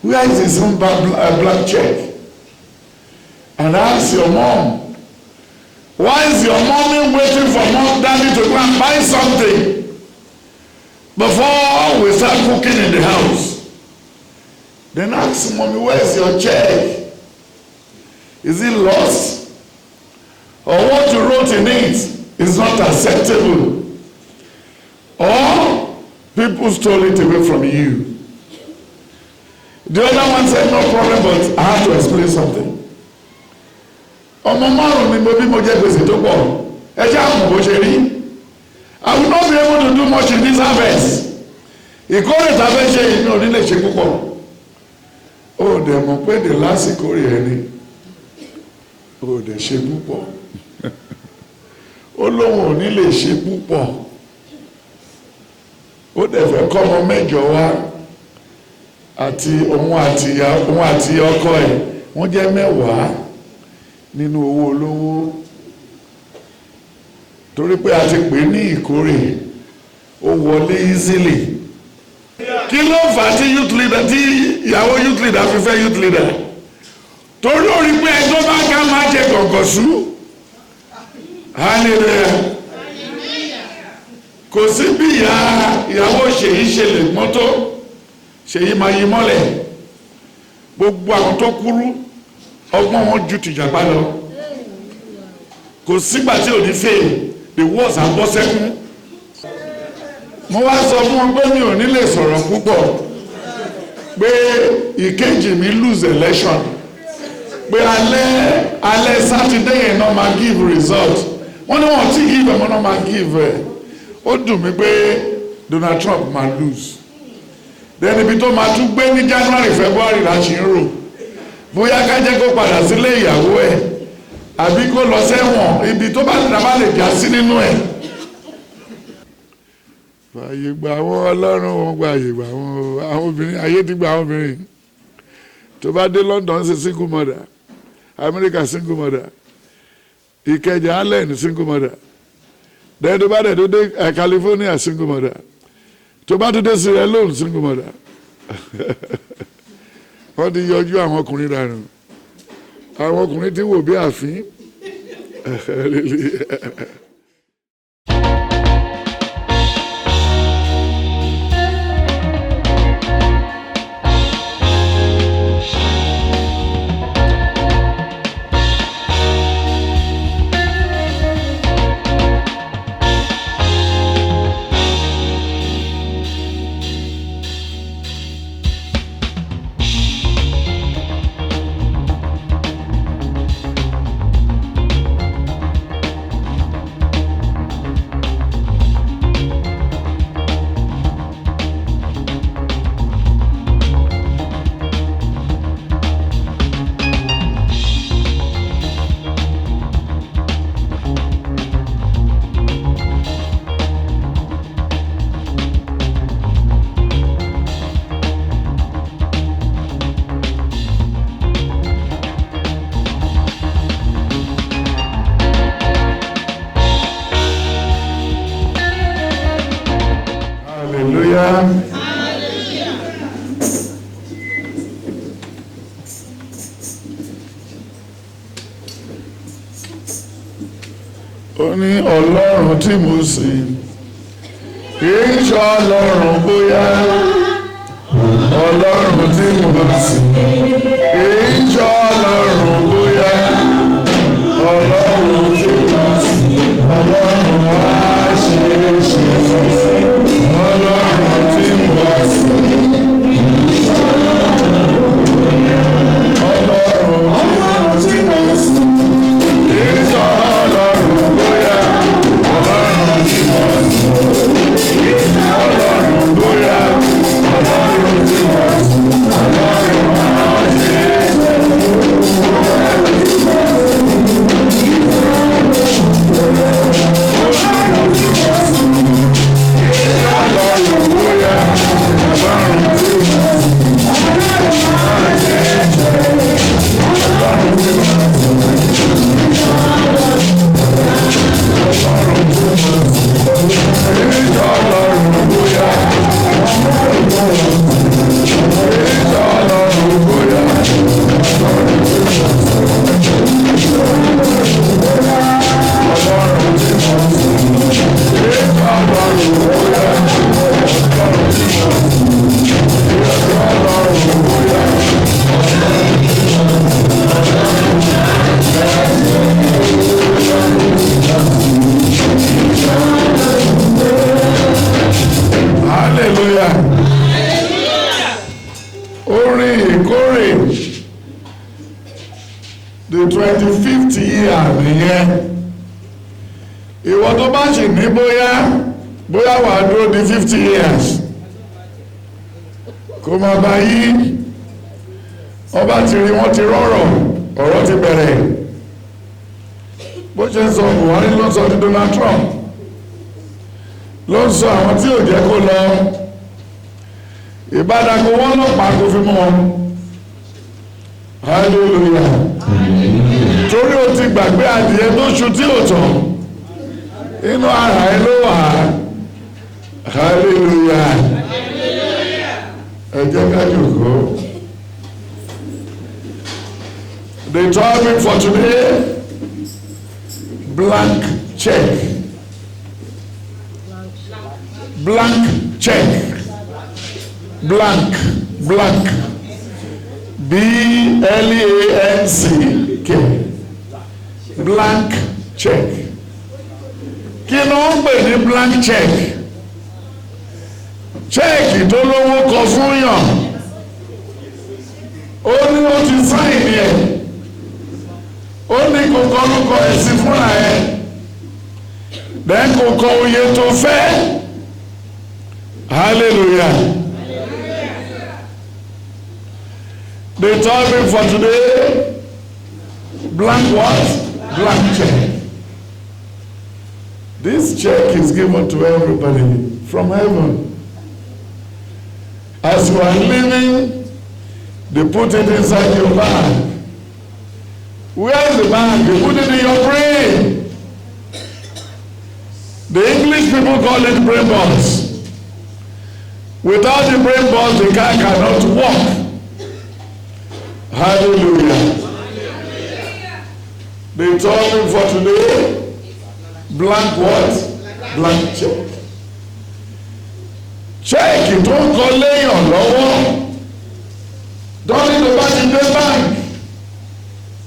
Where is his own blank check? And ask your mom, why is your mommy waiting for mom daddy to go and buy something before we start cooking in the house? Then ask mommy, where's your check? Is it lost? Or what you wrote in it is not acceptable? Or people stole it away from you? The other one said, no problem, but I have to explain something. Ọmọ márùn ni mo bí mo jẹ gbèsè tó pọ̀. Ẹ jẹ́ àmọ̀ bó ṣe rí. I will not be able to do much in this harvest. Ìkórè tá a fẹ́ ṣe yìí ní òní lè ṣe púpọ̀. Ó dẹ̀ mọ̀ pé the last ìkórè ẹni. Ó dẹ̀ ṣe púpọ̀. Ó lóun ò ní lè ṣe púpọ̀. Ó dẹ̀ fẹ́ kọ́ ọmọ mẹ́jọ wá. Àti òun àti ọkọ ẹ̀ wọ́n jẹ́ mẹ́wàá nínú owó olówó. Torí pé a ti pè ní ìkórè ó wọlé easily. Kí ló fà á tí youth leader tí ìyàwó youth leader fi fẹ́ youth leader? Torí ó rí pé ẹjọ́ bá ká máa jẹ gọ̀gọ̀sú. Hallelujah. Kò sí bí ìyàwó Ṣèyí ṣe lè mọ́tò. Ṣèyí máa yí mọ́lẹ̀. Gbogbo àwọn tó kúrú ọgbọ́n wọn ju tìjàpá lọ. Kò sígbà tí ò ní fèè the words are bọ́ sẹ́kún. Mo wá sọ fún wọn pé mi ò ní lè sọ̀rọ̀ púpọ̀ pé ìkejì mi lose election pé alẹ́ Saturday yẹn náà máa give result. Wọ́n ní wọ́n ti give ẹ̀mọ́ náà máa give ẹ̀. Ó dùn mí pé Donald Trump máa lose. Then ibi tó máa tún gbé ní January February la ṣì ń rò. Bóyá ká jẹ́ kó padà sílé ìyàwó ẹ̀ àbí kó lọ sẹ́wọ̀n ibi tó bá lè já sí nínú ẹ̀. Fàyè gbà wọ́n Ọlọ́run wọn gba àyè gbà wọ́n àwọn obìnrin ayé ti gba àwọn obìnrin. Tó bá dé London ṣe single mother, America single mother, Ìkẹjà Allen single mother, then tó bá dẹ̀ tó dé California single mother, tó bá tó dé Sierra Leone single mother. Wọ́n ti yọjú àwọn ọkùnrin dànù. Àwọn ọkùnrin ti wò bí àfín. Ó ní Ọlọ́run tí mo sìn kì í ṣe Ọlọ́run bóyá. Ọlọ́run tí mo sìn kì í ṣe Ọlọ́run bóyá. Ọlọ́run tí mo sìn Ọlọ́run á ṣe é ṣe. Ọlọ́run tí mo sìn kì í ṣe Ọlọ́run bóyá. Ọlọ́run tí mo sìn kì í ṣe Ọlọ́run bóyá. Ọlọ́run tí mo sìn kì í ṣe Ọlọ́run bóyá. Ọlọ́run tí mo sìn Ọlọ́run á ṣe é ṣe. nìyẹn. Ìwọ tó bá sì ní bóyá wà á dúró di 50 years kó máa bá yí ọba ti rí wọn ti rọrọ ọ̀rọ̀ ti bẹ̀rẹ̀. Bó ṣe ń sọ Buhari ló ń sọ ní Donald Trump, ló ń sọ àwọn tí ò jẹ́ kó lọ. Ìbádàkọ wọn lọ́pàá kó fi mú wọn. Hallelujah. Torí o ti gbàgbé adìẹ tó ṣu tí ò tàn inú ara ẹ ló wà. Hallelujah. Ẹ jẹ́ ká jókòó. The topic for today, blank check. Blank check. Blank. B-L-A-N-C-K. Blank check. Kí ló ń pè ní blank check? Check tó lówó kọ fún yàn. Ó ní ó ti sáìn yẹn. Ó ní kò kọ lóko ẹ̀sìn fúnra ẹ̀. Then kò kọ oye tó fẹ́. Hallelujah. The topic for today, blank what? Blank check. This check is given to everybody from heaven. As you are living, they put it inside your bag. Where is the bag? They put it in your brain. The English people call it brain balls. Without the brain balls, the car cannot walk. Hallelujah. The topic for today, blank what? Blank check. Check tó ń kọ léèyàn lọ́wọ́. Dọ́ní tó bá ti dé báńkì.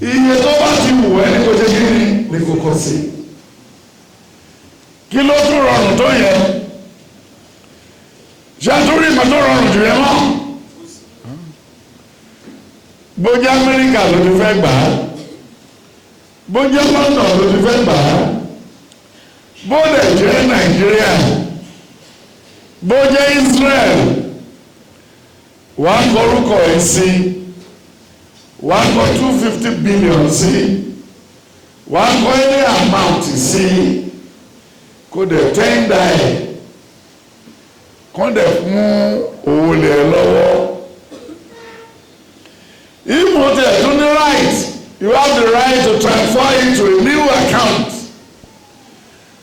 Iye tó bá ti wù ẹ́ ní kò ṣe kí ni kò kọ sí. Kí ló tún rọrùn tó yẹ? Ṣé àtúrí ìmọ̀ tó rọrùn jù yẹn mọ́? Bójá Amẹ́ríkà ló ti fẹ́ gbà á. Bójá London ló ti fẹ́ gbà á. Bódẹ̀ jẹ́ Nàìjíríà. Bójá Israel. Wàá kọrúkọ ẹ̀ sí. Wàá kọ 250 billion sí. Wàá kọ any amount sí. Kó dẹ̀ tẹ́ńdà ẹ̀. Kó dẹ̀ fún owó lẹ̀ lọ́wọ́. If you have the right, you have the right to transfer it to a new account.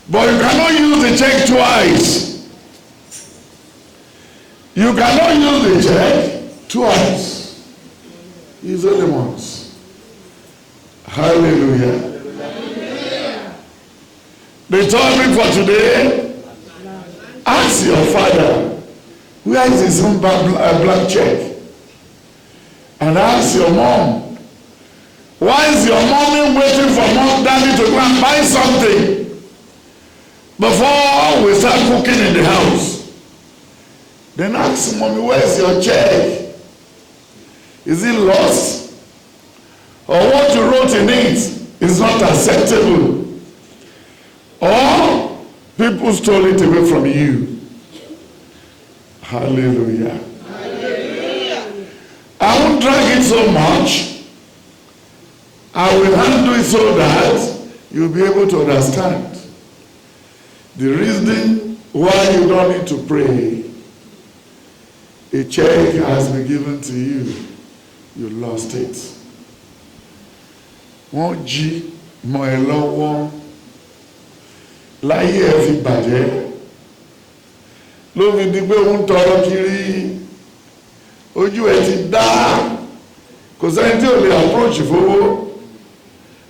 But you cannot use the check twice. You cannot use the check twice. Use only once. Hallelujah. The topic for today, ask your father, where is his own blank check? And ask your mom, why is your mommy waiting for mom daddy to go and buy something before we start cooking in the house? Then ask mommy, where's your check? Is it lost? Or what you wrote in it is not acceptable? Or people stole it away from you? Hallelujah. I won't drag it so much. I will handle it so that you'll be able to understand the reason why you don't need to pray. A check has been given to you. You lost it. Wọ́n jí mọ́ ẹ lọ́wọ́ láyé ẹ fi bàjẹ́ ló fi di pé ń tọrọ kiri. Ojú ẹ ti dá, kò sẹ́ni tí ò lè approach fowó.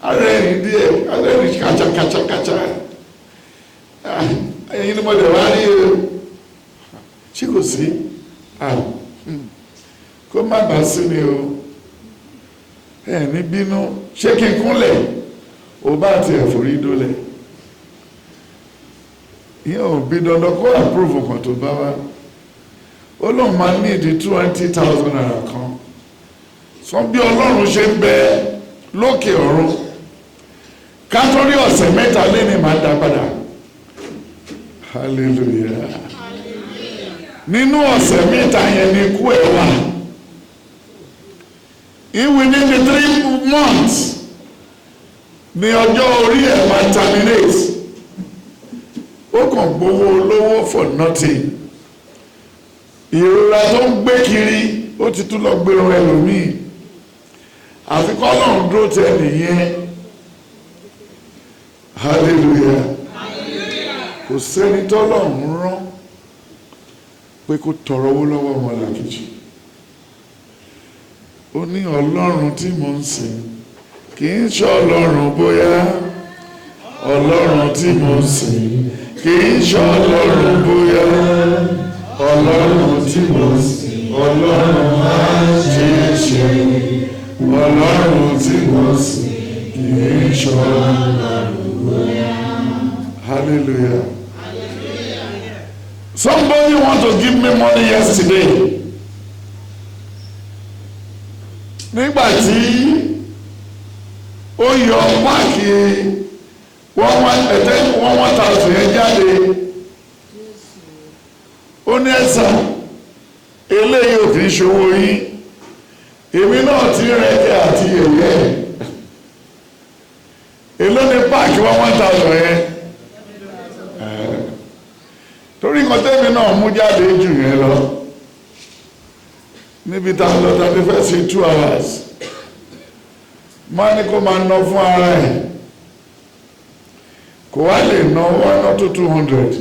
Arẹ́rìn díẹ̀, arẹ́rìn kàchàkàchàkàchà. Ẹ̀yin ni mo lè wá rí o. Ṣé kò sí? Kó má bàa sí ni o. Ẹ̀ní bínú, ṣé kí n kúnlẹ̀? Ò bá ti ẹ̀fọ́rí dólẹ̀. Ìyẹn ò bí dandan kó approve kan tó bá wá. Ó lóun máa ní ìdí 20,000 naira kan. Sọ bí Ọlọ́run ṣe ń bẹ lókè ọ̀run kátórí ọ̀sẹ̀ mẹ́ta lé ní máa dá padà. Hallelujah. Nínú ọ̀sẹ̀ mẹ́ta yẹn ni ikú ẹ̀ wà. Within the 3 months ni ọjọ́ orí ẹ̀ máa terminate. Ó kàn gbowó olówó for nothing. Ìrora tó ń gbé kiri ó ti tún lọ gbèrò ẹlòmíì. Àfikún Ọlọ́run dúró tẹ nìyẹn. Hallelujah. Kò sẹ́ni tọ́lọ́run rán pé kó tọrọ owó lọ́wọ́ ọmọlàkejì. Ó ní Ọlọ́run tí mò ń sìn kì í ṣe Ọlọ́run bóyá. Ọlọ́run tí mò ń sìn kì í ṣe Ọlọ́run bóyá. Ọlọ́run tí mò ń sìn Ọlọ́run máa ṣe é ṣe. Ọlọ́run tí mò ń sìn kì í ṣe Ọlọ́run bóyá. Hallelujah. Somebody want to give me money yesterday. Nígbà tí ó yọ páàkì 1,000 yẹn jáde, ó ní ẹ̀sán eléyìí ò fi ṣòwò yín, èmi náà ti rẹ̀kẹ́ àti yẹ̀yẹ́. Èló ni páàkì 1,000 yẹn? Torí nǹkan tẹ́mi náà mú jáde jù yẹn lọ. Níbi tá a lọ tàbí fẹ́ sí 2 hours. Máa ní kó máa ná fún ara ẹ̀. Kò wá lè ná 1 to 200.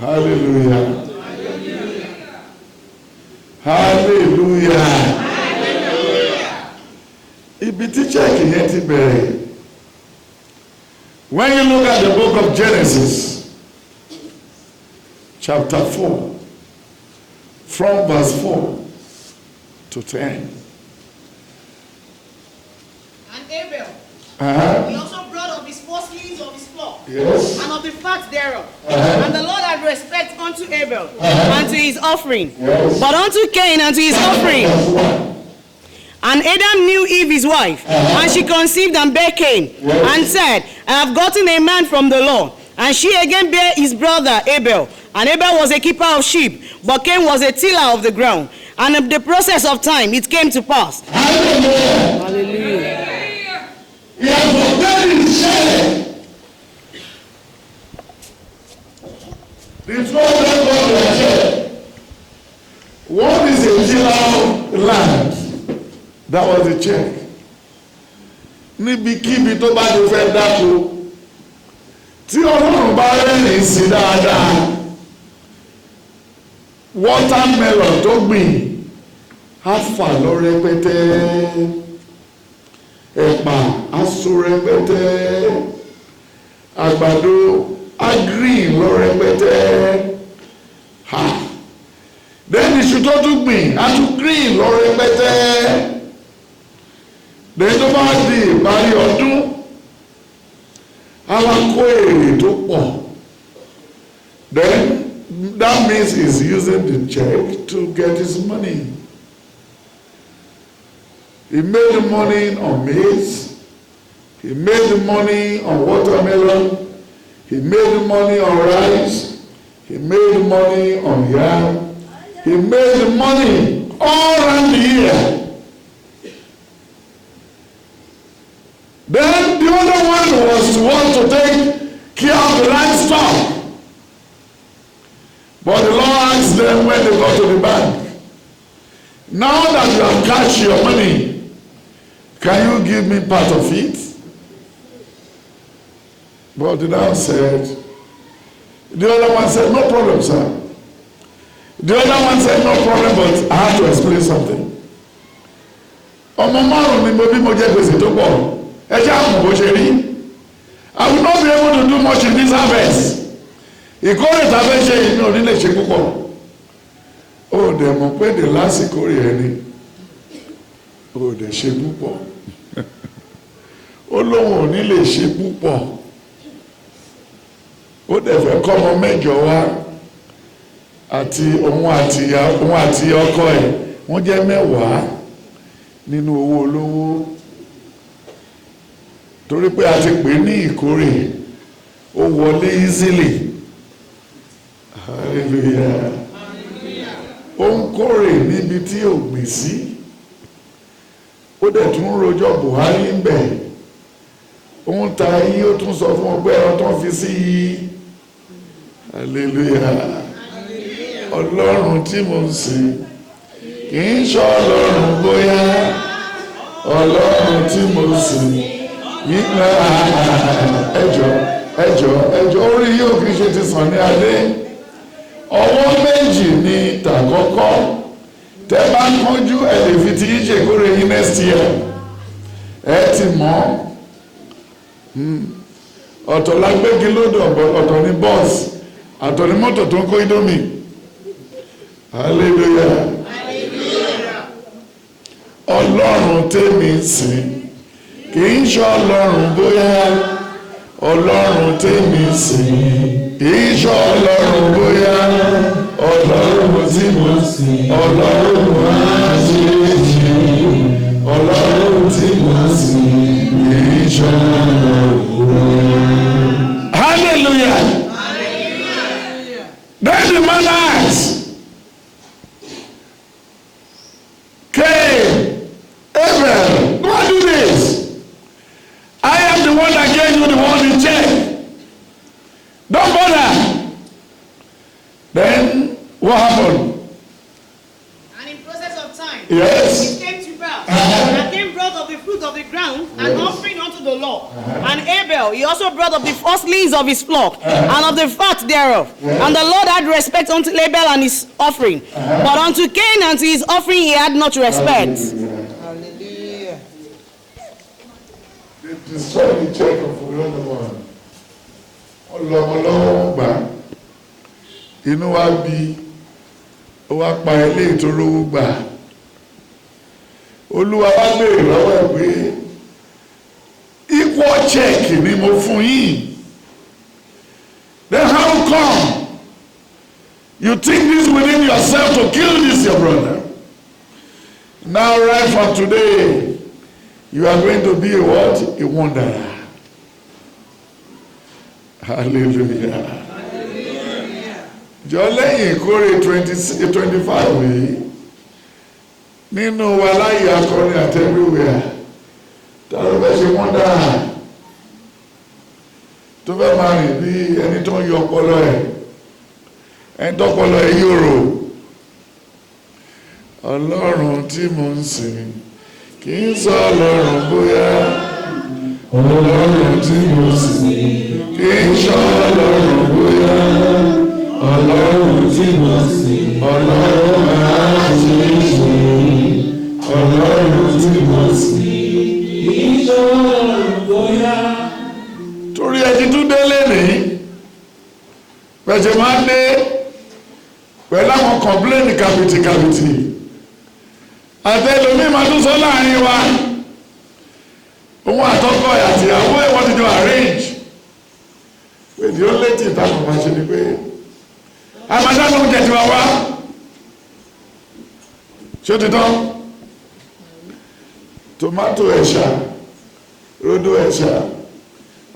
Hallelujah. Hallelujah. Ibi tí chẹ́ẹ̀kì yẹn ti bẹ̀rẹ̀. When you look at the book of Genesis, chapter 4, from verse 4 to 10. And Abel, he also brought of his firstlings of his flock, Yes. and of the fat thereof. And the Lord had respect unto Abel, and to his offering. Yes. But unto Cain and to his offering. That's one. And Adam knew Eve his wife, and she conceived and bare Cain, and said, I have gotten a man from the Lord. And she again bare his brother Abel. And Abel was a keeper of sheep, but Cain was a tiller of the ground. And in the process of time, it came to pass. Hallelujah. Hallelujah. He has already said. The 12 records were said. One is a tiller of land. That was the check. Níbikíbi tó bá ti fẹ́ dáko, tí Ọlọ́run bá rẹ́rìn sí dáadáa, watermelon tó gbìn á fà lọ rẹpẹtẹ, ẹ̀pà á so rẹpẹtẹ, àgbàdo á green lọ rẹpẹtẹ. Then iṣu tó tún gbìn á tún green lọ rẹpẹtẹ. Then tó bá di ìparí ọdún, a wá kó èrè tó pọ̀. Then that means he's using the check to get his money. He made the money on maize. He made the money on watermelon. He made the money on rice. He made the money on yam. He made the money all around the year. Then the other one was to want to take care of the livestock. But the Lord asked them when they got to the bank, now that you have cashed your money, can you give me part of it? But the man said, the other one said, no problem, sir. The other one said, no problem, but I have to explain something. Ọmọ márùn-ún ni mo bí mo jẹ gbèsè tó pọ̀. Ẹ jẹ́ àmọ̀ bó ṣe rí. I will not be able to do much in this harvest. Ìkórè tá a fẹ́ ṣe yìí ní òní lè ṣe púpọ̀. Ó dẹ̀ mọ̀ pé the last ìkórè ẹni. Ó dẹ̀ ṣe púpọ̀. Ó lóun ò ní lè ṣe púpọ̀. Ó dẹ̀ fẹ́ kọ́ ọmọ mẹ́jọ wá. Àti òun àti ọkọ ẹ̀ wọ́n jẹ́ 10 nínú owó olówó. torí pé a ti pè ní ìkórè ó wọlé easily. Hallelujah. Ó ń kórè níbi tí ò gbìn sí, ó dẹ̀ tún rojọ́ Buhari ń bẹ̀, ó ń ta yí, ó tún sọ fún ọgbẹ́ ẹran tó ń fi sí yí. Hallelujah. Ọlọ́run tí mo ń sìn kì í ṣe ọlọ́run bóyá, ọlọ́run tí mo ń sìn nígbà ẹjọ́ orí yóò kì í ṣe ti sàn ní alẹ́. Ọwọ́ méjì ni tàkọ́kọ́, tẹ́ bá ń kánjú ẹ lè fi ti yí ṣèkórè yín next year, ẹ ti mọ̀. Ọ̀tọ̀ la gbégi lódò, ọ̀tọ̀ ni bọ́ọ̀sì, ọ̀tọ̀ ni mọ́tò tó ń kó ídómì. Hallelujah. Ọlọ́run tèmi ń sìn kì í ṣe ọlọ́run bóyá, ọlọ́run tèmi ń sìn kì í ṣe ọlọ́run bóyá, ọlọ́run tí mo sìn, ọlọ́run máa ṣe é ṣe, ọlọ́run tí mo sìn kì í ṣe ọlọ́run bóyá. Hallelujah. Then the man asked, Cain, Abel, go and do this. I am the one that gave you the one in check. Don't bother. Then what happened? And in process of time, Yes. it came to pass that Cain brought of the fruit of the ground an offering unto the Lord. And Abel, he also brought of the firstlings of his flock and of the fat thereof. And the Lord had respect unto Abel and his offering. But unto Cain and to his offering he had not respect. Hallelujah. They destroyed the church of another one. Ọlọ́mọlọ́wọ́ gbà, inú wa bí, ó wá pa ilé ìtorówó gbà. Olúwa wá béèrè lọ́wọ́ ẹ̀ pé equal check ni mo fún yín. Then how come you think this within yourself to kill this your brother? Now right from today, you are going to be a what? A wanderer. Hallelujah. Jọ lẹ́yìn ìkórè 25 yìí, nínú wa láyé akọrin àti everywhere, tàbí bẹ́ ṣe wọ́n dáa tó fẹ́ máa rìn bí ẹni tó ń yọ ọpọlọ ẹ̀, ẹni tọ́pọlọ ẹ̀ yòrò. Ọlọ́run tí mo ń sìn kì í sọ ọlọ́run bóyá, ọlọ́run tí mo sìn kì í sọ ọlọ́run bóyá, ọlọ́run tí mo sìn, ọlọ́run máa ṣe é ṣe, ọlọ́run tí mo sìn kì í sọ ọlọ́run bóyá. Torí ẹni tún délé ní pẹ̀sẹ̀ máa ń dé pẹ̀lú àwọn kọ̀mpléènì kàbìtìkàbìtì àtẹ́lómi máa tún sọ láàrin wa, òun àtọ́kọ̀ àti ìyàwó ẹ̀wọ́n ti jọ arrange pé ní ó létí ìtàkùn máa ṣe ni pé àmàdánù oúnjẹ ti wá wá ṣé ó ti tán, tomato ẹ̀ṣà, rodo ẹ̀ṣà,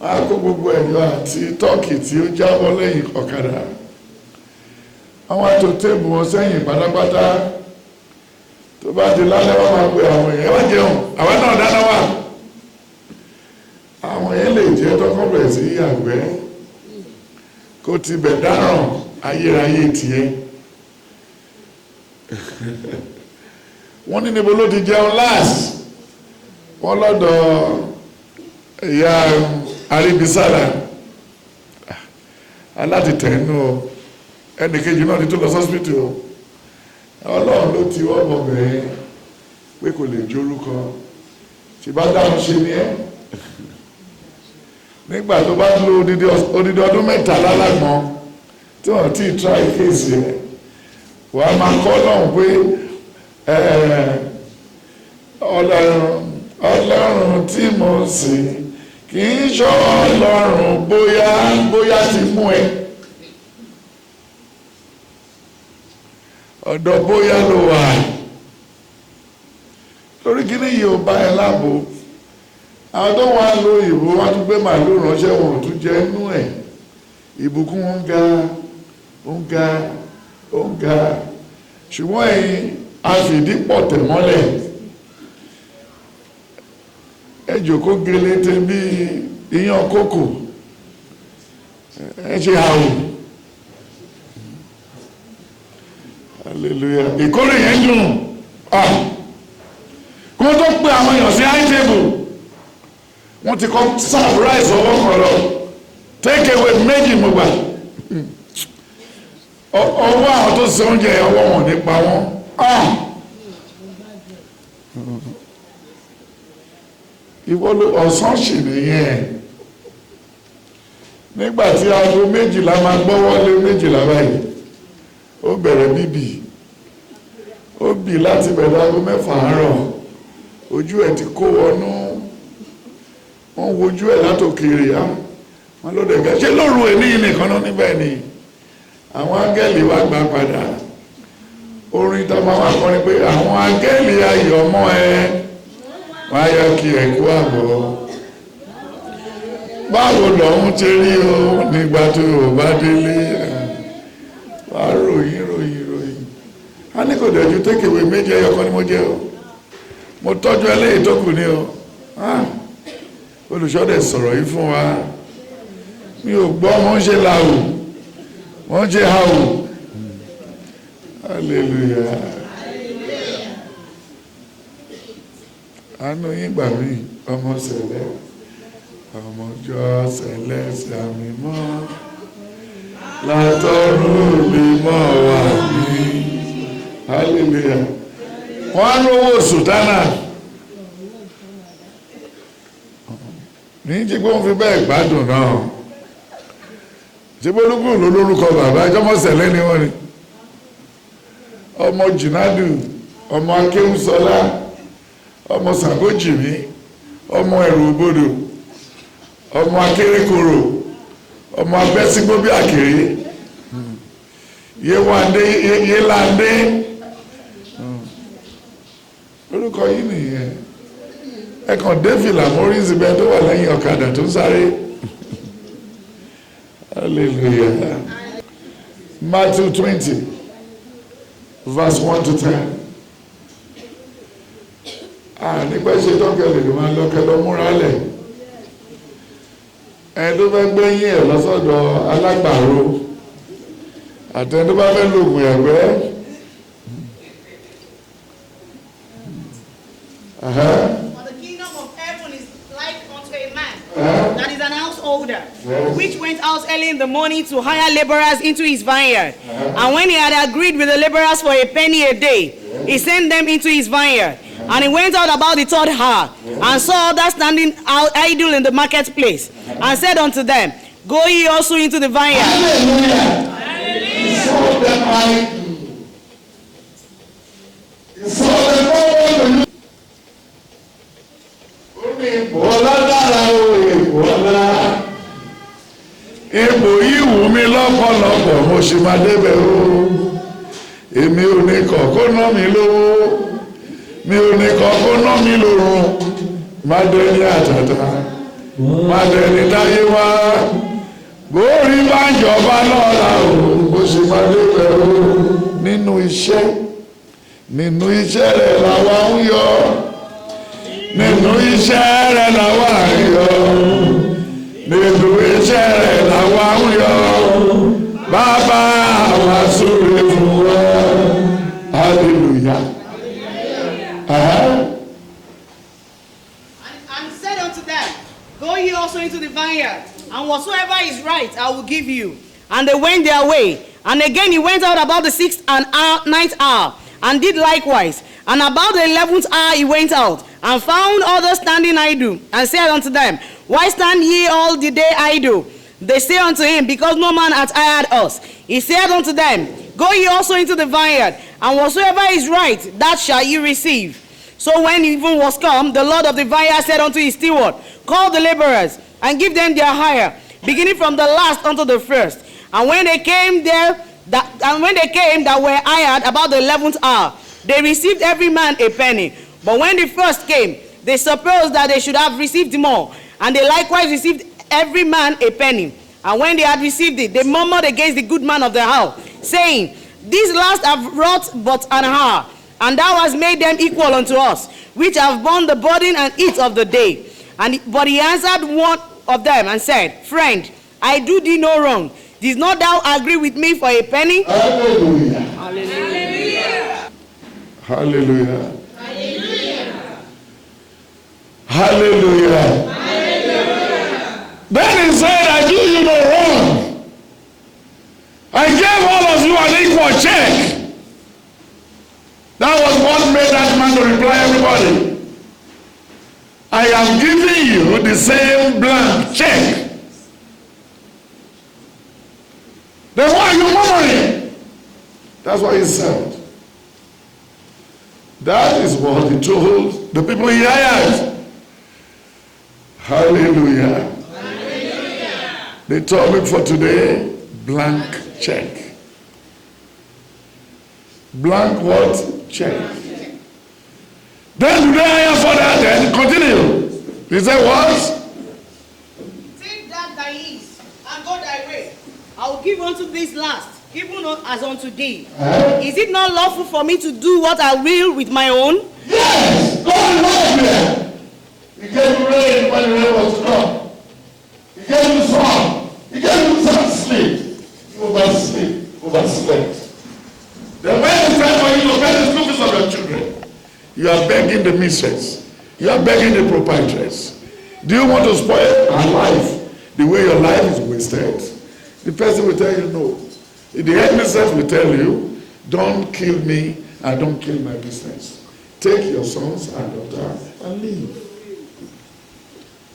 wọ́n á kó gbogbo ẹ̀yọ́ àti tọ́kì tí ó jábọ́ lẹ́yìn ọ̀kadà, àwọn àtò tébù wọn sẹ́yìn pátápátá. Tó bá di lálẹ́ wọ́n máa pe àwọn èèyàn wá jẹun, àwọn náà dáná wà. Àwọn èèyàn lè jẹ́ tọ́kọ́ bẹ̀rẹ̀ sí àgbẹ̀ kó ti bẹ̀ dáràn ayérayé tiẹ̀. Wọ́n ní níbo ló ti jẹun last, wọ́n lọ́dọ̀ ìyá Arìbísálà aláti tẹ̀nú ẹnìkejì náà ní tó lọ sọ́sìpítì o. Ọlọ́run ló ti wọ́pọ̀ bẹ̀rẹ̀ pé kò lè jórúkọ, ṣe bá dáhùn ṣe ní ẹ́. Nígbà tó bá lò odidi ọdún mẹ́ta lálágbọ́n tí wọ́n ti try kéèsì rẹ̀, wà á máa kọ́ lọ́hùn pé Ọlọ́run tí mo sìn kì í ṣe Ọlọ́run bóyá ti mú ẹ. Ọ̀dọ̀ bóyá ló wà lórí kí ní yìí ò bá ẹ láàbò. àwọn tó wà ló ìbò wọn tún gbé màálù ránṣẹ́ wọn ò tún jẹ inú ẹ̀ ìbùkún wọn ń ga ṣùgbọ́n ẹ̀yin afìdípọ̀ tẹ̀ mọ́lẹ̀ ẹ jókòó gelete bí iyán kókò ẹ ṣe àwò hallelujah ìkórè yẹn dùn kó tó pé àwọn èèyàn sí high table wọ́n ti kọ́ serve rice ọwọ́ kan lọ take away méjì mo gbà ọwọ́ àwọn tó ṣe oúnjẹ ọwọ́ wọn nípa wọn ìwọ ló ọ̀sán sì nìyẹn nígbà tí aago méjìlá máa gbọ́wọ́ lé méjìlá báyìí ó bẹ̀rẹ̀ bíbì ó bì láti bẹ̀rẹ̀ aago mẹ́fà àárọ̀ ojú ẹ̀ ti kó wọnú wọ́n wojú ẹ̀ látòkèrè wọ́n ló dẹ̀gẹ́ ṣé lóru ẹ̀ níyìn nìkan náà níbẹ̀ ni àwọn áńgẹ́lì wá gbà padà orin tá máa wá kọrin pé àwọn áńgẹ́lì ayọ̀ mọ́ ẹ wọ́n á yọ kí ẹ kú àbọ̀ báwo lọ́hún ti rí o nígbà tó o bá délé wàá ròyìn a ní kò dẹ̀jú tékèwé méjì ẹyọkan ni mo jẹ́ o mo tọ́jú ẹlẹ́yìí tó kù ní o olùṣọ́dẹ̀ sọ̀rọ̀ yìí fún wa mi ò gbọ́ wọ́n ṣe láwù wọ́n ṣe hàwù hallelujah àánú yín gbà mí ọmọ sẹ̀lẹ̀ ọmọjọ́ sẹ̀lẹ̀ sàmì mọ́ látọ̀run mi mọ́ wà ní hallelujah wọ́n á lówó sùtánà ní jí pé wọ́n fi bẹ́ẹ̀ gbádùn náà tí bólúkùn ló lórúkọ bàbá ìjọmọ́sẹ̀lẹ̀ ni wọ́n ni ọmọ jìnádù ọmọ akéwùsọlá ọmọ sàgójìmí ọmọ ẹ̀rù òbodò ọmọ akérèkòrò ọmọ abẹ́sígbó bí àkèrè yélándé lórúkọ yìí nìyẹn ẹkàn défìlà mọ́rísì bẹ́ẹ̀ tó wà lẹ́yìn ọ̀kadà tó sáré hallelujah Matthew 20 verse 1 to 10 nípa ṣe tọ́kẹ̀lẹ̀ ló máa lọ́kẹ́lọ́ múra lẹ̀ ẹni tó fẹ́ gbẹ́yìn ẹ̀ lọ́sọ̀dọ̀ alágbàro àtẹni tó bá fẹ́ lògùn ẹ̀gbẹ́ For the kingdom of heaven is like unto a man that is an householder, which went out early in the morning to hire laborers into his vineyard. And when he had agreed with the laborers for a penny a day, he sent them into his vineyard. And he went out about the third hour, and saw others standing out idle in the marketplace, and said unto them, Go ye also into the vineyard. Hallelujah. He saw them idle. He saw them all. Ipò yìí wù mí lọ́pọ̀lọpọ̀ mo ṣe máa débẹ̀ o èmi ò ní kọ̀ọ̀kọ́ ná mi lówó mi ò ní kọ̀ọ̀kọ́ ná mi lórun má dẹni àtàtà má dẹni táyé wá bórí bá ń jọba lọ́la o mo ṣe máa débẹ̀ o nínú iṣẹ́ rẹ̀ làwa ń yọ nínú iṣẹ́ rẹ̀ làwa ń yọ nínú iṣẹ́ rẹ̀ làwa ń yọ bàbá àwa súre fún wa hallelujah. And said unto them, Go ye also into the vineyard, and whatsoever is right I will give you. And they went their way. And again he went out about the 6th and 9th hour, and did likewise. And about the 11th hour he went out, and found others standing idle, and said unto them, Why stand ye all the day idle? They say unto him, Because no man hath hired us. He said unto them, Go ye also into the vineyard, and whatsoever is right, that shall ye receive. So when even was come, the Lord of the vineyard said unto his steward, Call the laborers, and give them their hire, beginning from the last unto the first. And when they came that were hired about the 11th hour, they received every man a penny. But when the first came, they supposed that they should have received more. And they likewise received every man a penny. And when they had received it, they murmured against the good man of the house, saying, These last have wrought but an hour, and thou hast made them equal unto us, which have borne the burden and heat of the day. But he answered one of them and said, Friend, I do thee no wrong. Did not thou agree with me for a penny? Hallelujah. Hallelujah. Hallelujah. Hallelujah. Then he said, I do you no wrong. I gave all of you an equal check. That was what made that man to reply everybody. I am giving you the same blank check. Then why are you murmuring? That's what he said. That is what he told the people he hired. Hallelujah. Hallelujah. The topic for today, blank check. Blank what? Check. Then today I am for that, then continue. He said what? Take that thy ease, and go thy way. I will give unto this last, even as unto thee. Is it not lawful for me to do what I will with my own? Yes! God loves me. He gave you rain when the rain was to come. He gave you sun. He gave you some sleep. You overslept. Then when it's time for you to pay the school fees of your children, you are begging the mistress. You are begging the proprietress. Do you want to spoil her life the way your life is wasted? The person will tell you no. The headmistress will tell you, don't kill me and don't kill my business. Take your sons and daughters and leave.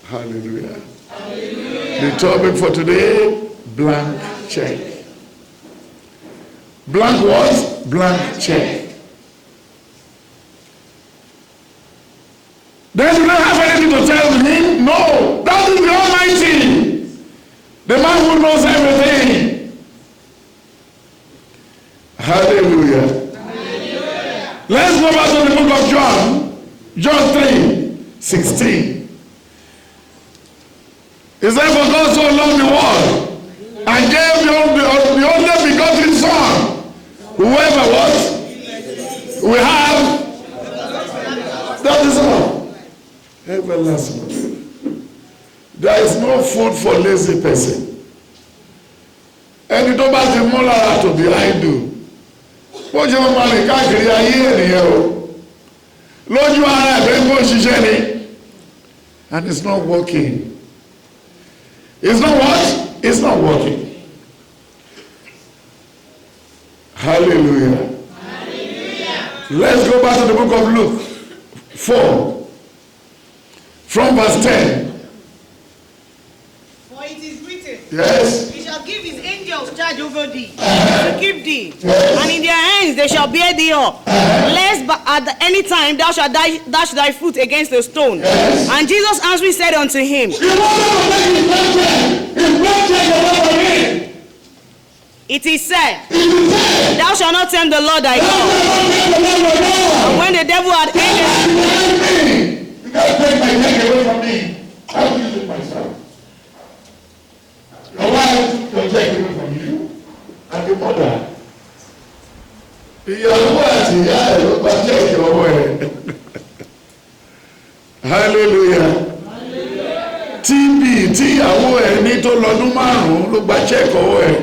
Hallelujah. Hallelujah. The topic for today, blank check. Blank what? Blank check. Then you don't have anything to tell him? No. That is the Almighty. The man who knows everything. Hallelujah. Hallelujah. Let's go back to the book of John. John 3:16. He said, for God so loved the world and gave the only begotten Son. Whoever what? We have. That is all. Everlasting. There is no food for lazy person. Ẹni tó bá ti mú lára to be idle. Bó ṣe wọ́n máa lè káàkiri ayé ènìyàn o. Lójú ara ẹ̀fẹ́ kó ṣiṣẹ́ ni. And it's not working. It's not what? It's not working. Hallelujah. Hallelujah. Let's go back to the book of Luke 4. From verse 10. For it is written, Yes. He shall give his angels charge over thee, to keep thee, and in their hands they shall bear thee up, lest at any time thou shalt dash thy foot against a stone. And Jesus answering said unto him, It is said, Thou shalt not tempt the Lord thy God. And when the devil had ended, You can't take my neck away from me. I'll use it myself. Your wife took your neck away from you, and the mother. Ìyàwó àti ìyá ẹ̀ ló bá jẹ́ ìyàwó ẹ̀. Hallelujah. TB tíyàwó ẹ̀ ní tó lọ́dún márùn-ún ló gba check ọwọ́ ẹ̀.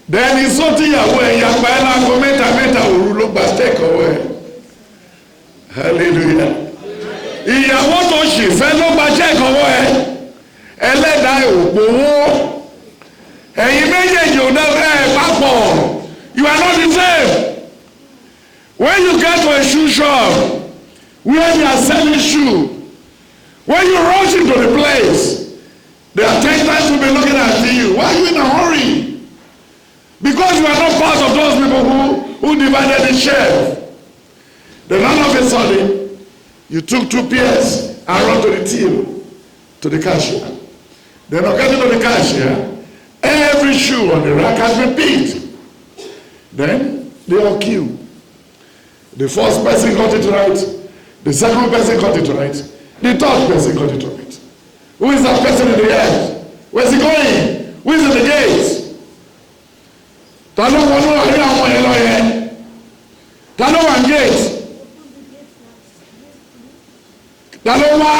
Dẹ́ni sọ tíyàwó ẹ̀ yapa ẹ̀ láago mẹ́ta òru ló gba check ọwọ́ ẹ̀. Hallelujah. Ìyàwó tó ṣì fẹ́ ló gba check ọwọ́ ẹ̀. Ẹlẹ́dàá òpòwó. Ẹ̀yin méjèèjì ò dábẹ́ ẹ̀ papọ̀. You are not the same. When you get to a shoe shop where they are selling shoe, when you rush into the place, the attendants will be looking at you. Why are you in a hurry? Because you are not part of those people who divided the shelf. Then all of a sudden, you took 2 pairs and run to the till, to the cashier. Then on getting to the cashier, every shoe on the rack has been picked. Then they all queue. The first person got it right. The second person got it right. The third person got it right. Who is that person in the end? Where's he going? Who is in the gate? Ta ló wọnú àárín àwọn yẹn lọ yẹn? Ta ló wà ní gate? Ta ló wá?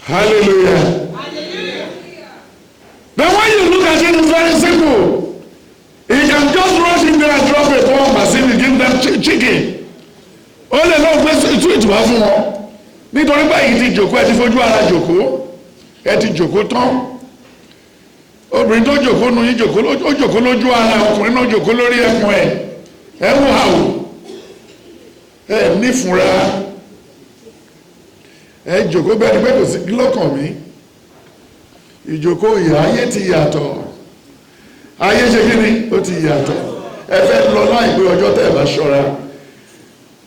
Hallelujah. Then when you look at it, it's very simple. He can just rush in there and drop a bomb and say, give them chicken. Ó lè lọ gbé sweet wá fún wọn. Nítorí báyìí ti jòkó, ẹ ti fojú ara jòkó. Ẹ ti jòkó tán. Obìnrin tó jòkó nu yín jòkó, ó jòkó lójú ara, ọkùnrin náà jòkó lórí ẹkùn ẹ̀. Ẹ wò hàwù. Ẹ nífura. Ẹ jòkó bẹ́ẹ̀ ni pé kò sí lọ́kàn mi. Ìjòkó ìhà ayé ti yàtọ̀. Ayé ṣe kí ni? Ó ti yàtọ̀. Ẹ fẹ́ lọ láìpẹ́ ọjọ́ tẹ́ ẹ bá ṣọ́ra.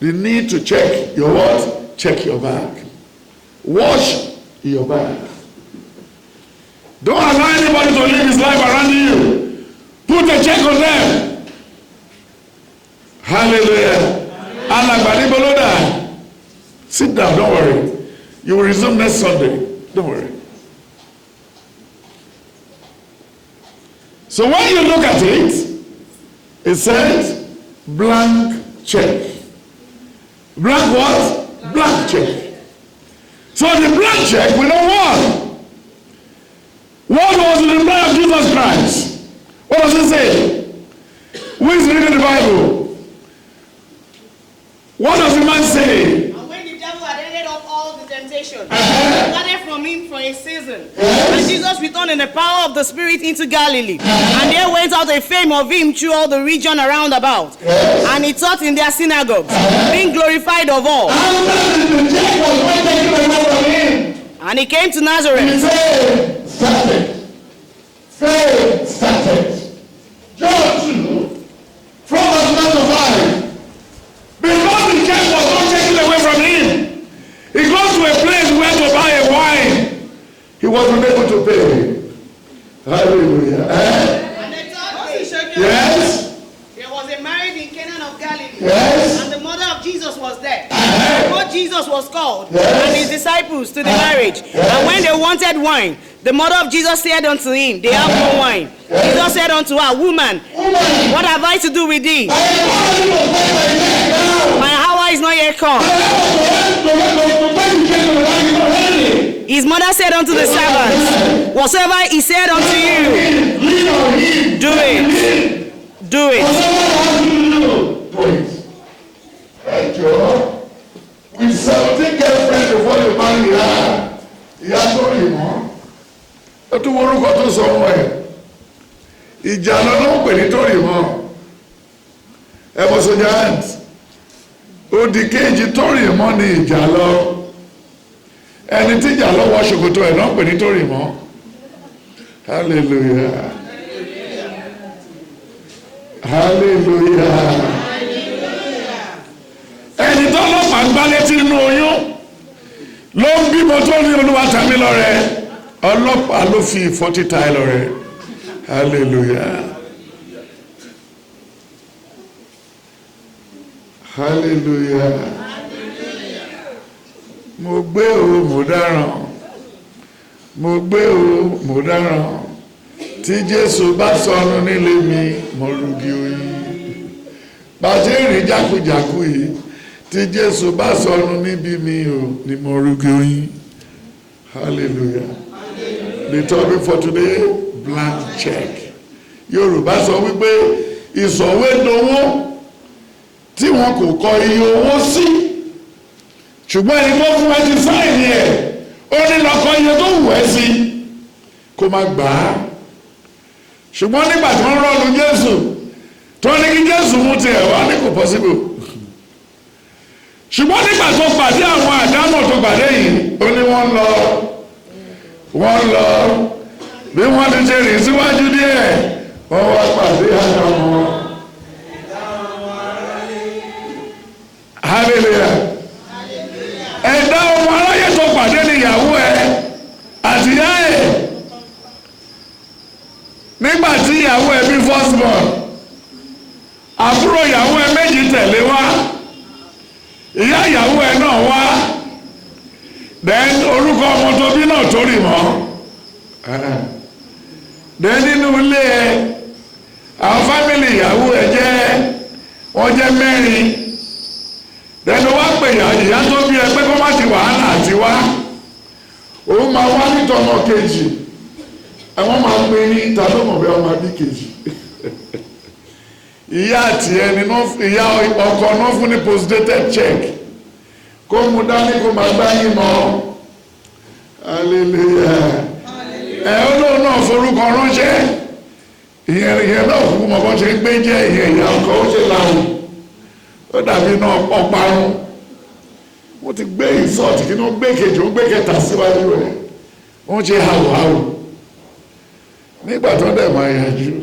You need to check your what? Check your bag. Wash your bag. Don't allow anybody to live his life around you. Put a check on them. Hallelujah. Alagbani Boloda. Sit down, don't worry. You will resume next Sunday. Don't worry. So when you look at it, it says blank check. Blank what? Blank check. So the blank check, we know what? What was in the blood of Jesus Christ? What does it say? Who is reading the Bible? What does the man say? And when the devil had ended up all the temptation, he departed from him for a season. And Jesus returned in the power of the Spirit into Galilee. And there went out a fame of him through all the region around about. And he taught in their synagogues, being glorified of all. And he came to Nazareth. Faith started. John 2, from verse 5. Because the check was not taken away from him, he goes to a place where to buy a wine. He wasn't able to pay. Hallelujah. And the third day, Yes. there was a marriage in Canaan of Galilee. Yes. And the mother of Jesus was there. Before Jesus was called, and his disciples to the marriage. And when they wanted wine, the mother of Jesus said unto him, they have no wine. Jesus said unto her, Woman, what have I to do with thee? My hour is not yet come. His mother said unto the servants, Whatsoever he said unto you, do it. Do it. With 17 girlfriends before you marry her, you have to remember. Ó tún orúkọ tó sọ wọn ẹ̀. Ìjà lọ́nà pè ní tó rìmọ́. Ẹ̀bọ̀ sójà ant. Odi kejì tó rìmọ́ ni ìjà lọ. Ẹni tí ìjà lọ wọ ṣòkòtò ẹ̀ náà pè ní tó rìmọ́. Hallelujah. Hallelujah. Ẹni tó lọ́pàá gbá létí inú oyún ló ń bímọ tó ní Olúwa tàmí lọ́rẹ. Ọlọ́pàá ló fi ìfọ́tí ta ẹ lọ́rẹ. Hallelujah. Hallelujah. Mo gbé o mo dáràn. Mo gbé o mo dáràn. Tí Jésù bá sọnù nílé mi, mo rúgi oyin. Bàjẹ́ ìrìn jákujàku yìí. Tí Jésù bá sọnù níbí mi o, ni mo rúgi oyin. Hallelujah. The topic for today, blank check. Yorùbá sọ wípé ìsọ̀wédowó tí wọn kò kọ iye owó sí. Ṣùgbọ́n ẹni tó fún ẹ ti sáìnì ẹ̀, ó ní lọ kọ iye tó wù ẹ́ sí. Kó má gbà á. Ṣùgbọ́n nígbà tí wọ́n rọ́ọ̀lù Jésù, tó ní kí Jésù mú tiẹ̀ wá ní kò possible. Ṣùgbọ́n nígbà tó pàdé àwọn àdámọ̀ tó pàdé yìí, ó ní wọ́n lọ bí wọ́n ti ṣe rìn síwájú díẹ̀, wọ́n wá pàdé àdámọ̀. Hallelujah. Ẹ̀dá ọmọ aráyé tó pàdé níyàwó ẹ̀ àti ìyá ẹ̀. àbúrò ìyàwó ẹ méjì tẹ̀lé wá, ìyá ìyàwó ẹ náà wá, then orúkọ ọmọ tó bí náà tó rì mọ́, then nínú ilé ẹ àwọn fámìlì ìyàwó ẹ wọ́n jẹ́ mẹ́rin, then wá pè ìyá tó bí ẹ pé kó má ti wàhálà àti wá, òun máa wá nítọmọ kejì, àwọn máa pè ní ìtàlómọ̀ bẹ́ẹ̀ ọmọ bí kejì. Ìyá àti ẹni ìyá ọkọ náà fún ní postdated check kó mú dání kó máa gbá yín mọ́, hallelujah. Olóòrùn náà forúkọ ránṣẹ́, ìyẹn náà kú mọ́ bọ́ ṣe ń gbé jẹ́ ìyẹn ìyá ọkọ ó ṣe láwùn, ó dàbí náà ọparun, wọ́n ti gbé ìsọ́ọ̀tì kí ní ó gbé kejì ó gbé kẹta síwájú rẹ̀, wọ́n ṣe hàwùhàwù nígbà tó dẹ̀ máa yàjú.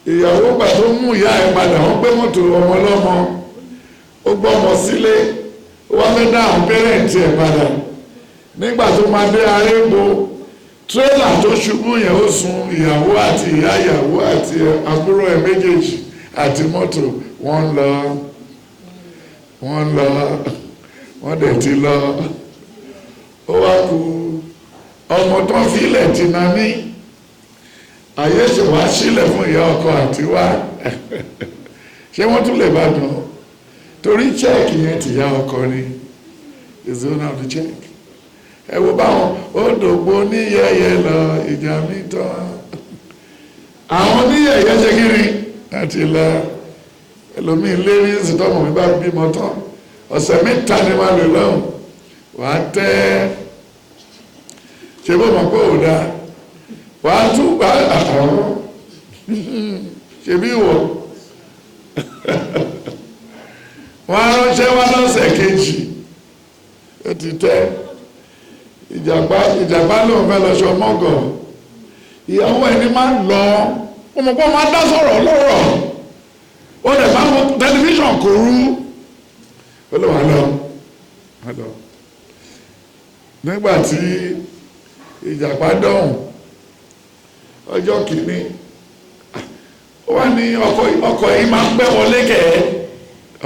Ìyàwó gbà tó mú ìyá ẹ̀ padà, wọ́n gbé mọ́tò ọmọ ọlọ́mọ, ó gbọ́mọ sílé, ó wá fẹ́ dá àwọn pẹ́rẹ́ǹtì ẹ̀ padà. Nígbà tó máa dé Arégbo, tírélà tó ṣubú yẹn ó sun ìyàwó àti ìyá ìyàwó àti àbúrò ẹ̀ méjèèjì àti mọ́tò, wọ́n lọ wọ́n dẹ̀ ti lọ. Ó wá kù ọmọ tó ń filẹ̀ ti na ní àyè ṣe wá sílẹ̀ fún ìyá ọkọ àti wá ṣé wọ́n tún lè bá dùn, torí chẹ́ẹ̀kì yẹn ti ìyá ọkọ ni, is the owner of the check. Ẹ wo báwọn ó dògbò níyẹyẹ lọ ìjà mi tán, àwọn níyẹyẹ ṣe kiri láti lọ. Ẹlòmíì lérí ìsìtọ́mọ̀ mi bá bímọ tán ọ̀sẹ̀ mẹ́ta ni wọ́n lè lọ́hùn, wàá tẹ́ ṣe bó mọ̀ pé ò dáa, wàá tún bá àwọn ṣe bí wọ̀ wọ́n á ránṣẹ́ wá lọ́sẹ̀ kejì, ó ti tẹ́ ìjàpá lóun fẹ́ lọ ṣọ mọ́gọ̀, ìyàwó ẹni máa ń lọ ọmọ pọ́ máa dá sọ̀rọ̀ lọ́rọ̀, ó lè bá wọn tẹlifíṣàn kò rú, ó lè wà lọ nígbà tí ìjàpá dọ̀hùn ọjọ́ kìíní, ó wá ní ọkọ̀ yìí máa ń pẹ́ wọlé kẹ́ẹ̀,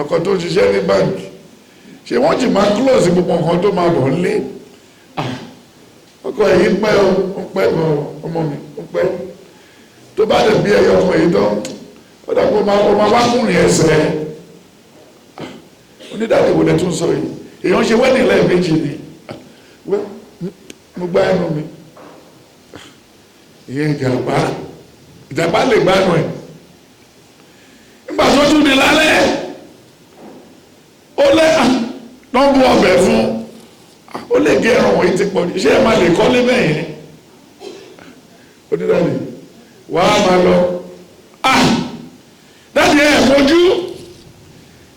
ọkọ̀ tó ń ṣiṣẹ́ ní báńkì, ṣe wọ́n jì máa close gbogbo nǹkan tó máa bọ̀ nílé, ọkọ̀ yìí ń pẹ́ ọmọ mi ó pẹ́, tó bá lè bí ẹyọ ọkọ̀ yìí tán ó dàpọ̀ ọmọ wákùnrin ẹsẹ̀, onídàájọ́ ìwòlẹ̀ tún sọ yìí, èèyàn ṣe wẹ́nì lẹ́ẹ̀mejì ni, mo gbá ẹnu mi, ìyẹn ìjàpá lè gbánu ẹ̀. Nígbà tó tún di lálẹ́ ó lẹ́ lọ́ bú ọbẹ̀ fún, ó lè gé ẹran wọ̀nyí ti pọ̀, iṣẹ́ ẹ̀ máa lè kọ́lé bẹ́yẹn, onídàájọ́ wà á máa lọ, dáàdì ẹ̀ mojú,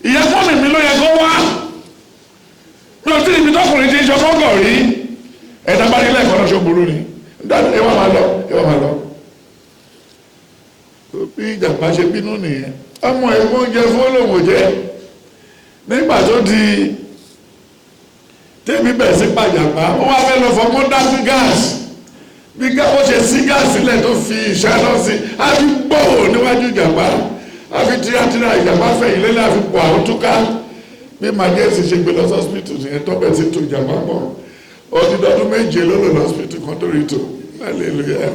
ìyá fọ́nì mi ló yẹ kó wá, mi ò tí ibi tọkùnrin ti ń ṣe ọmọgọ̀ rí, ẹ̀dá bá nílẹ̀ ẹ̀kọ́ náà ṣe burú ni, dáàdì ẹ wá máa lọ. Bí ìjàpá ṣe bínú nìyẹn, ọmọ ẹ̀gbọ́n oúnjẹ fún olóhùn jẹ, nígbà tó di tẹ́bí bẹ̀rẹ̀ sí pàjàpá, ó wá fẹ́ lọ fọmọ́ dá sí gáàsì, bí ó ṣe sí gáàsì sílẹ̀ tó fi ìṣáná sí, á fi gbòò níwájú ìjàpá, á fi tírátíra ìjàpá fẹ̀yìn lélẹ̀, á fi pọ̀ àwọn túká, bí màgẹ́sì ṣe gbé lọ sọ́spítù nìyẹn, tó bẹ̀ sí tó ìjàpá pọ̀, ọdún méje ló lò lọ́spítù kan tó rí tó, hallelujah.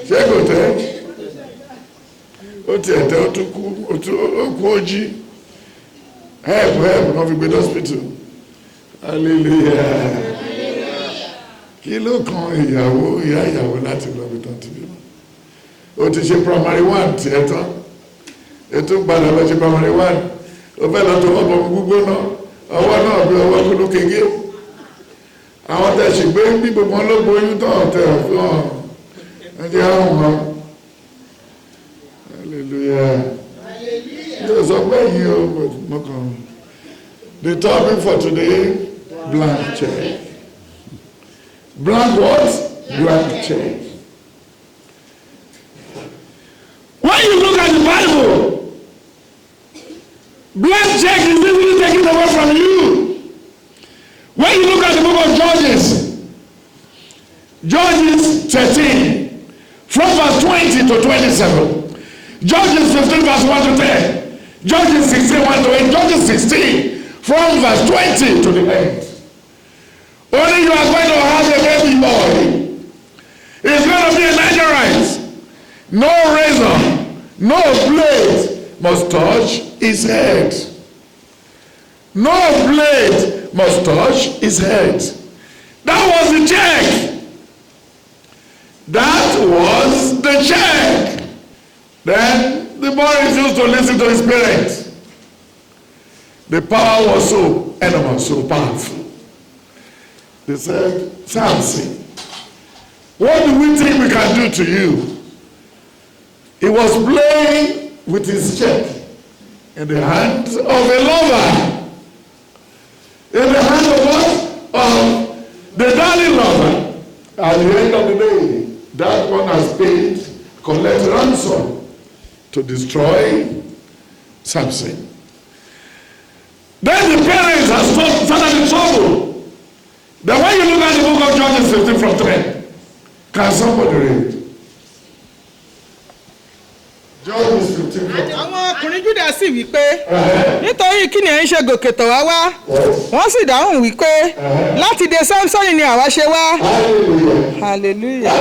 Ṣé kò tẹ́? Ó ti ẹ̀tẹ́ ó tún kú ojí, help náà fi gbé lọ́spítù, hallelujah. Kí ló kan ìyá ìyàwó láti lọ bí tán ti bí wọn? Ó ti ṣe primary 1 tí ẹ tán, ètò padà lọ ṣe primary 1, ó fẹ́ lọ tó ọmọ gbígbóná, ọwọ́ náà bí ọwọ́ kúlú kége, àwọn tẹ̀sí gbé ní gbogbo olóògbé oyún tán tẹ̀ fún ọ̀ ẹjẹ́ àwọn ọmọ, hallelujah. Yóò sọ pé yìí ó mọ́kàn. The topic for today, blank check. Blank what? Blank check. When you look at the Bible, blank check is easily taken away from you. When you look at the book of Judges 13, from verse 20 to 27, Judges 15 verse 1 to 10. Judges 16 1 to 8. Judges 16 from verse 20 to the end. Only you are going to have a baby boy. It's going to be a Nigerian. No razor, no blade must touch his head. No blade must touch his head. That was the check. That was the check. Then the boy refused to listen to his parents. The power was so enormous, so powerful. They said, Samson, what do we think we can do to you? He was playing with his check in the hand of a lover. In the hand of what? Of the darling lover. At the end of the day, that one has paid, collect ransom to destroy Samson. Then the parents have started in trouble. Then when you look at the book of Judges 15 from 3, can somebody read? Judges 15 from 3. Àwọn ọkùnrin Júdà sì wí pé nítorí kí ni ẹ̀ ń ṣe gòkè tọ̀ wá wá? Wọ́n sì dáhùn wí pé láti dè Sámsọ́nì ni àwa ṣe wá. Hallelujah.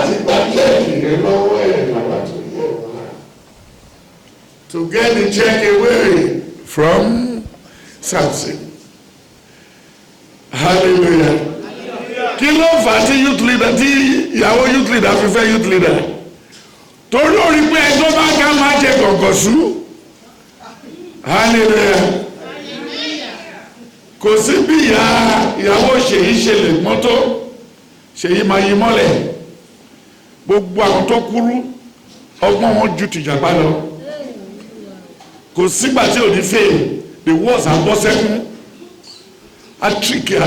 To get the check away from Samson. Hallelujah. Kí ló fà á tí youth leader tí ìyàwó youth leader fi fẹ́ youth leader? Torí ó rí pé ẹjọ́ bá ká máa jẹ gọ̀gọ̀sú. Hallelujah. Kò sí bí ìyàwó Ṣèyí ṣe lè gbọ́n tó, Ṣèyí máa yí mọ́lẹ̀. Gbogbo àwọn tó kúrú, ọgbọ́n wọn ju tìjàpá lọ. Kò sígbà tí ò ní fèè, the words are bọ́ sẹ́kún. Atriki, age,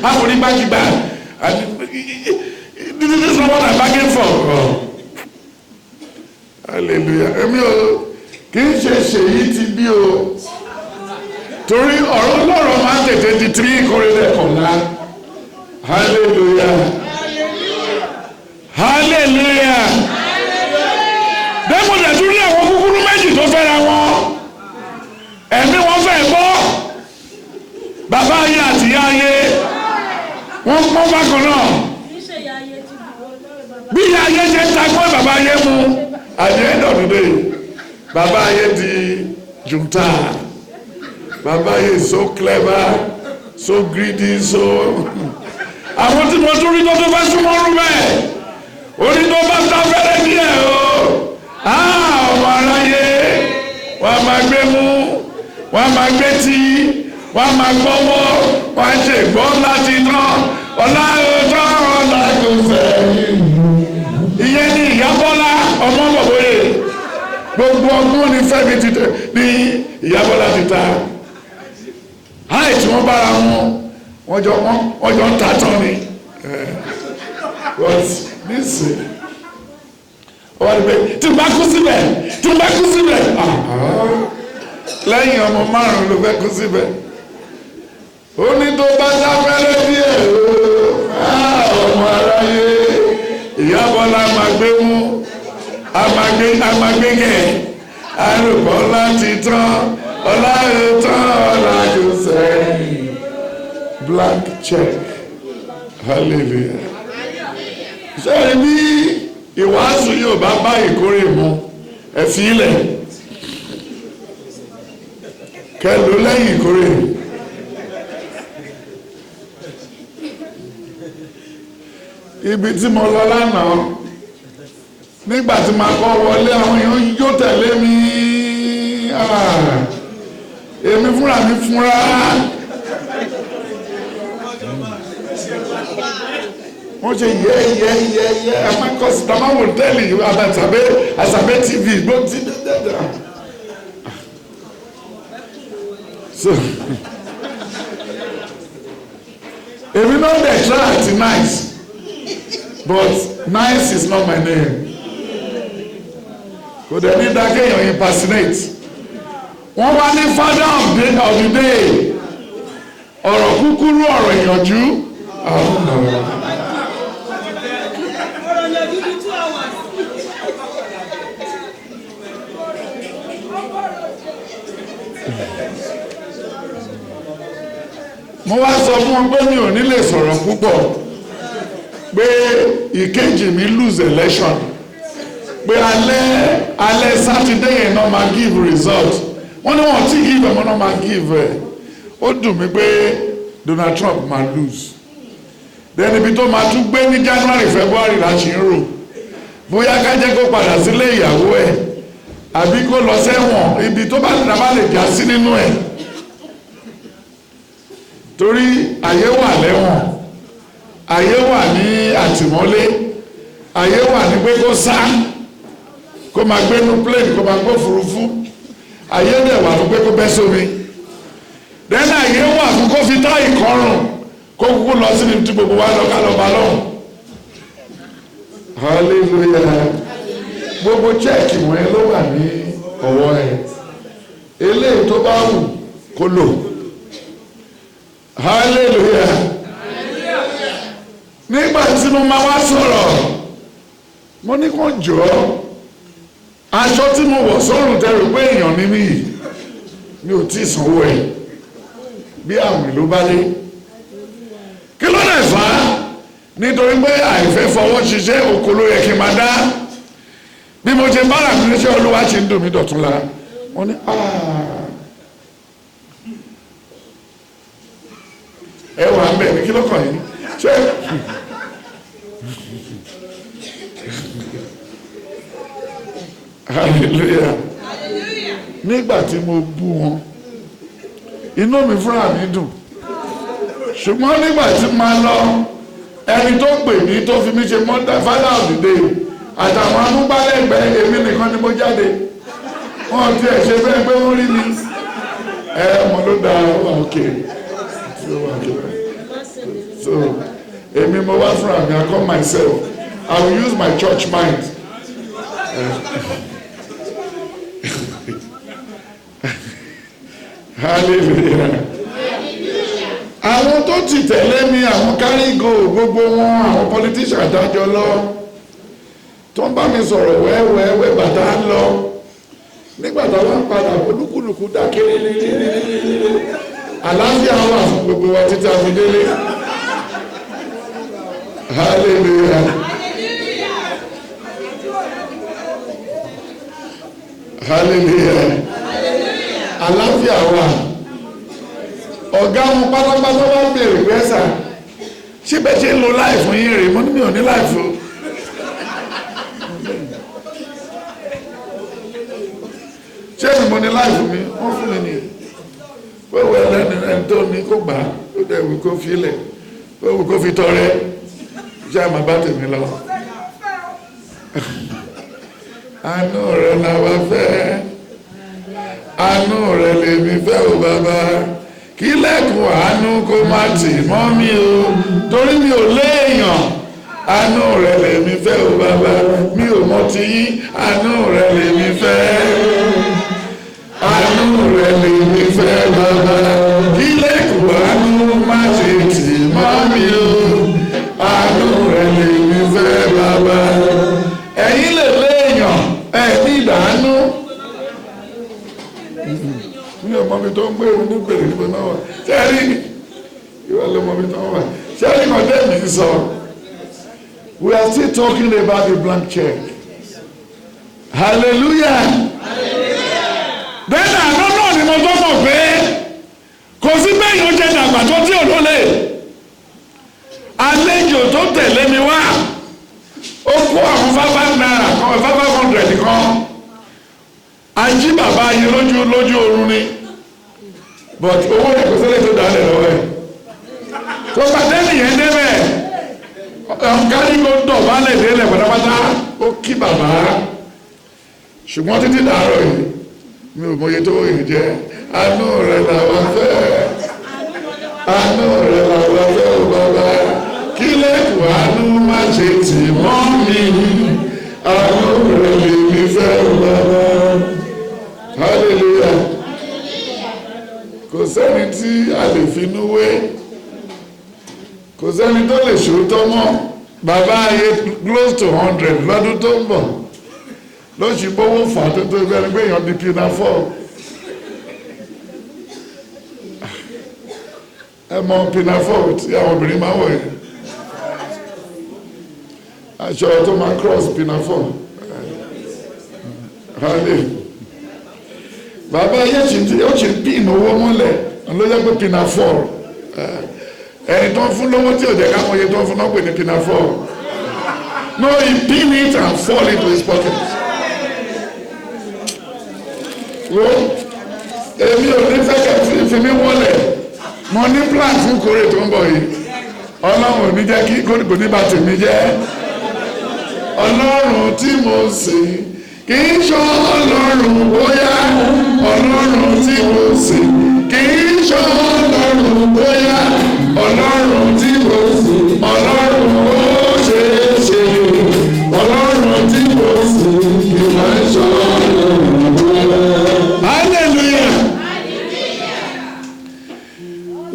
àforí gbàgbà. This is not what I'm begging for. Oh. Hallelujah. Èmi ò kì í ṣe Ṣèyí ti bí o. Torí ọ̀rọ̀ Ọlọ́run máa ń tètè di tírí ìkórè lẹ́kọ̀ọ́lá. Hallelujah. Hallelujah. Dẹ́kun dẹ̀ tún rí àwọn kúkúrú méjì tó fẹ́ra wọn. Ẹ̀mí wọn fẹ́ gbọ́. Bàbá ayé àti ìyá ayé wọ́n pọ́n bákan náà. Bí ìyá ayé ṣe ń tagbọ́n bàbá ayé mu, àyè ẹ̀dọ̀dúndé. Bàbá ayé di junta. Bàbá ayé so clever, so greedy, so. Àwọn tí mo tún rí tó tó fẹ́ súnmọ́ rú bẹ́ẹ̀. Orí tó bá ta fẹ́rẹ́ díẹ̀ o. Ọmọ aráyé wọ́n máa gbé mú, wọ́n máa gbé tí. Wọ́n máa gbọ́wọ́, wọ́n á ṣe gbọ́ láti tán, ọ̀la ọ̀tọ́ ọ̀la kò sẹ́yìn. Ìyẹn ni Ìyá Bọ́lá ọmọ bọ̀bọ̀yè. Gbogbo ọgbọ́n ní Fẹ́mi ti tẹ̀ ní Ìyá Bọ́lá ti ta. Háì tí wọ́n bára wọn jọ ń ta tán ni. But nísìn, wọ́n rí pé tí n bá kú síbẹ̀. Lẹ́yìn ọmọ márùn-ún ló fẹ́ kú síbẹ̀. Ó ní tó bá sáfẹ́rẹ́ díẹ̀ ọmọ aráyé Ìyá Bọ́lá máa gbé mú amagbé gẹ̀ arúgbó láti tán ọlá kò sẹ́yìn. Black check. Hallelujah. Sẹ́yìn bí ìwàásù yóò bá ìkórè mu ẹ fi ilẹ̀ kẹlò lẹ́yìn ìkórè. Ibi tí mo lọ lánàá nígbà tí màá kọ́ wọlé àwọn èèyàn yóò tẹ̀lé mi èmi fúnra mi fúnra wọ́n ṣe yẹ ẹ máa kọ́ sí tàbá hòtẹ́ẹ̀lì àṣàbẹ́ TV ló ti dẹ́dẹ́dẹ́. So èmi náà dẹ̀ try àti nice. But nice is not my name. Kò dẹ̀ ní dákẹ́ èèyàn impersonate. Wọ́n wá ní father of the day. Ọ̀rọ̀ kúkúrú ọ̀rọ̀ ìyànjú. mo wá sọ fún wọn pé mi ò ní lè sọ̀rọ̀ púpọ̀ pé ìkejì mi lose election pé alẹ́ sátidé yẹn náà máa give result wọ́n ní wọ́n ti give ẹ̀mọ́ náà máa give ẹ̀ ó dùn mí pé Donald Trump máa lose then ibi tó máa tún gbé ní January February láti ń rò bóyá ká jẹ́ kó padà sílé ìyàwó ẹ̀ àbí kó lọ sẹ́wọ̀n ibi tó bá lè já sí nínú ẹ̀ torí ayé wà lẹ́wọ̀n ayé wà ní àtìmọ́lé ayé wà ní pé kó sá kó máa gbénú plane kó máa gbó òfurufú ayé dẹ̀ wà fún pé kó bẹ́ sómi then ayé wà fún kó fi tá ìkọrùn kó kúkú lọ sí ní tí gbogbo wa lọ ká lọ bá lọ́hùn. Hallelujah. Gbogbo chẹ́ẹ̀kì wọ̀nyẹn ló wà ní ọwọ́ ẹ̀ eléyìí tó bá wù kó lò. Hallelujah. Nígbà tí mo máa wá sọ̀rọ̀ mo ní kó jọ aṣọ tí mo wọ̀ sọ́rùn tẹ́rù pé èèyàn ní mí yìí mi ò tí ì sanwó ẹ̀ bí àwìn ló bá dé kí ló lè fà á nítorí pé àìfẹ́ fọwọ́ ṣiṣẹ́ oko ló yẹ kí n máa dá bí mo ṣe bára mi níṣẹ́ Olúwa ṣe ń dùn mí dọ̀tún la wọ́n ní ẹ wà ń bẹ̀ ní kí ló kàn yín ṣé hallelujah nígbà tí mo bú wọn inú mi fúnra mi dùn ṣùgbọ́n nígbà tí máa lọ ẹni tó pè mí tó fi mí ṣe mother father of the day àtàwọn amúgbálẹ́gbẹ̀ẹ́ èmi nìkan ni mo jáde wọn ti ẹ̀ ṣe bẹ́ẹ̀ pé wọ́n rí mi mo ló da òkè so èmi mo wá fúnra mi I call myself I will use my church mind hallelujah. Àwọn tó ti tẹ̀lé mi àwọn kárígò gbogbo wọn àwọn politician adájọ́ lọ tó ń bá mi sọ̀rọ̀ wẹ́wẹ́wẹ́ bàtà ń lọ nígbà táwọn padà olúkúlùkù dákẹ́ àlàáfíà wà fún gbogbo wa títí a fi délé hallelujah hallelujah àlàáfíà wà. Ọ̀gá wọn pátápátá wá bèèrè pẹ́sà síbẹ̀ ṣe ń lo láìfù yín rèé mo ní mi ò ní láìfù ṣé ni mo ní láìfù mi wọ́n fún mi ní wẹ́wẹ́ lẹ́nu ẹni tó ní kó gbà ó dẹ̀wù kó fi lẹ̀ wẹ́wù kó fi tọrẹ ṣé àmà bá tèmi lọ. Àánú rẹ làwa fẹ́ àánú rẹ lèmi fẹ́ o bàbá kí lẹ́kùn àánú kó má tì mọ́ mi o torí mi ò léèyàn àánú rẹ̀ lèmi fẹ́ o bàbá mi ò mọ ti yín àánú rẹ̀ lèmi fẹ́ àánú rẹ̀ lèmi fẹ́ bàbá kí lẹ́kùn àánú má tì mọ́ mi o àánú rẹ̀ lèmi fẹ́ bàbá ẹ̀yin lè léèyàn ẹ̀ ní ìdánú. Ní ọmọ mi tó ń gbé ní gbèrè níbo náà wà sẹ́rí ìwà lọ́mọ mi tó ń wà sẹ́rí kan tẹ́ mi sọ we are still talking about the blank check hallelujah then àná náà ni mo tó mọ̀ pé kò sí bẹ́yìn oúnjẹ dàgbà tó tí ò lólè àlejò tó tẹ̀lé mi wá ó kó àwọn 500 naira kan 500 kan ají bàbá yìí lójú oorun ni but owó rẹ̀ kò sílẹ̀ tó dálẹ̀ lọ́wọ́ ẹ̀ tó pàdé nìyẹn débẹ̀ kárí kó dọ̀ bá lè délẹ̀ pátápátá ó kí bàbá ṣùgbọ́n títí dàárọ̀ yìí mi ò mọye tó yìí jẹ́ àánú rẹ̀ làwọn fẹ́ àánú rẹ̀ làwọn fẹ́ ò bàbá kí lẹ́kùn àánú má ṣe tì mọ́ mi àánú rẹ̀ lèmi fẹ́ ò bàbá. Hallelujah. Kò sẹ́ni tí a lè finú wé kò sẹ́ni tó lè ṣòótọ́ mọ́ bàbá ayé close to 100 lọ́dún tó ń bọ̀ ló ṣì gbówó fà tó tó gbẹ́ni pé èèyàn di pina 4 ẹ mọ pinafore tí àwọn obìnrin máa ń wọ̀ yẹn aṣọ tó máa cross pinafore bàbá yẹn ó ti pin owó mọ́lẹ̀ ló jẹ́ pé pinafore ẹni tó ń fún lówó tí ò jẹ́ káwọn yẹn tó ń fún náà pè ní pinafore no he pin it and fall into his pocket. wo èmi ò ní fẹ́ kẹ́ fi mí wọlé mo ní plan fún kórè tó ń bọ̀ yìí ọlọ́run ò ní jẹ́ kí kò ní bà tèmi jẹ́ ọlọ́run tí mo sìn kì í ṣọ́ ọlọ́run bóyá ọlọ́run tí mo sìn kì í ṣọ́ ọlọ́run bóyá ọlọ́run tí mo sìn ọlọ́run ó ṣe é ṣe ọlọ́run tí mo sìn kì í máa ṣọ́ ọlọ́run bóyá. Hallelujah.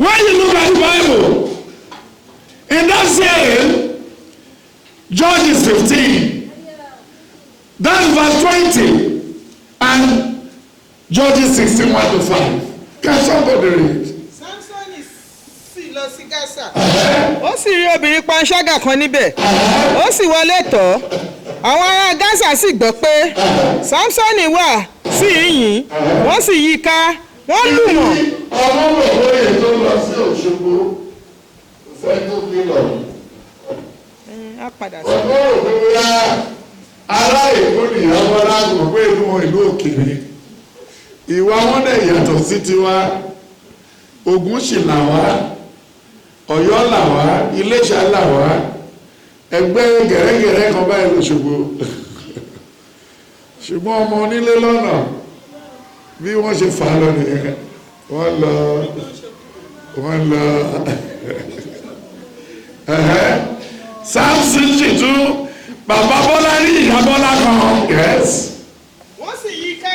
When you look at the Bible, in that same Judges 15, that's verse 20, and Judges 16, 1 to 5. Can somebody read? Samsoni sì lọ sí Gásà. Ó sì rí obìnrin panṣágà kan níbẹ̀. Ó sì wọlé tọ̀. Àwọn ará Gásà sì gbọ́ pé Samsoni wà sí ìyìn. Wọ́n sì yí i ká. Wọ́n lù wọ́n. Ọmọ òwe tó lọ sí Òṣogbo fẹ́ tó bí lọ. Á padà sí. Ọmọ òwe ya ará Èkó nìyàwó aláàbò pé ìlú wọn ìlú òkèèrè. Ìwà wọn dẹ̀ yàtọ̀ sí tiwa. Ògùn sì là wá, Ọ̀yọ́ là wá, Iléṣà là wá, ẹgbẹ́ gẹ̀rẹ́gẹ̀rẹ́ kan báyìí l'Òṣogbo. Ṣùgbọ́n ọmọ onílé lọ́nà bí wọ́n ṣe fà á lọ nìyẹn wọ́n lọ Samson sì tún bàbá Bọ́lá rí ìyá Bọ́lá kan yes. Wọ́n sì yí i ká.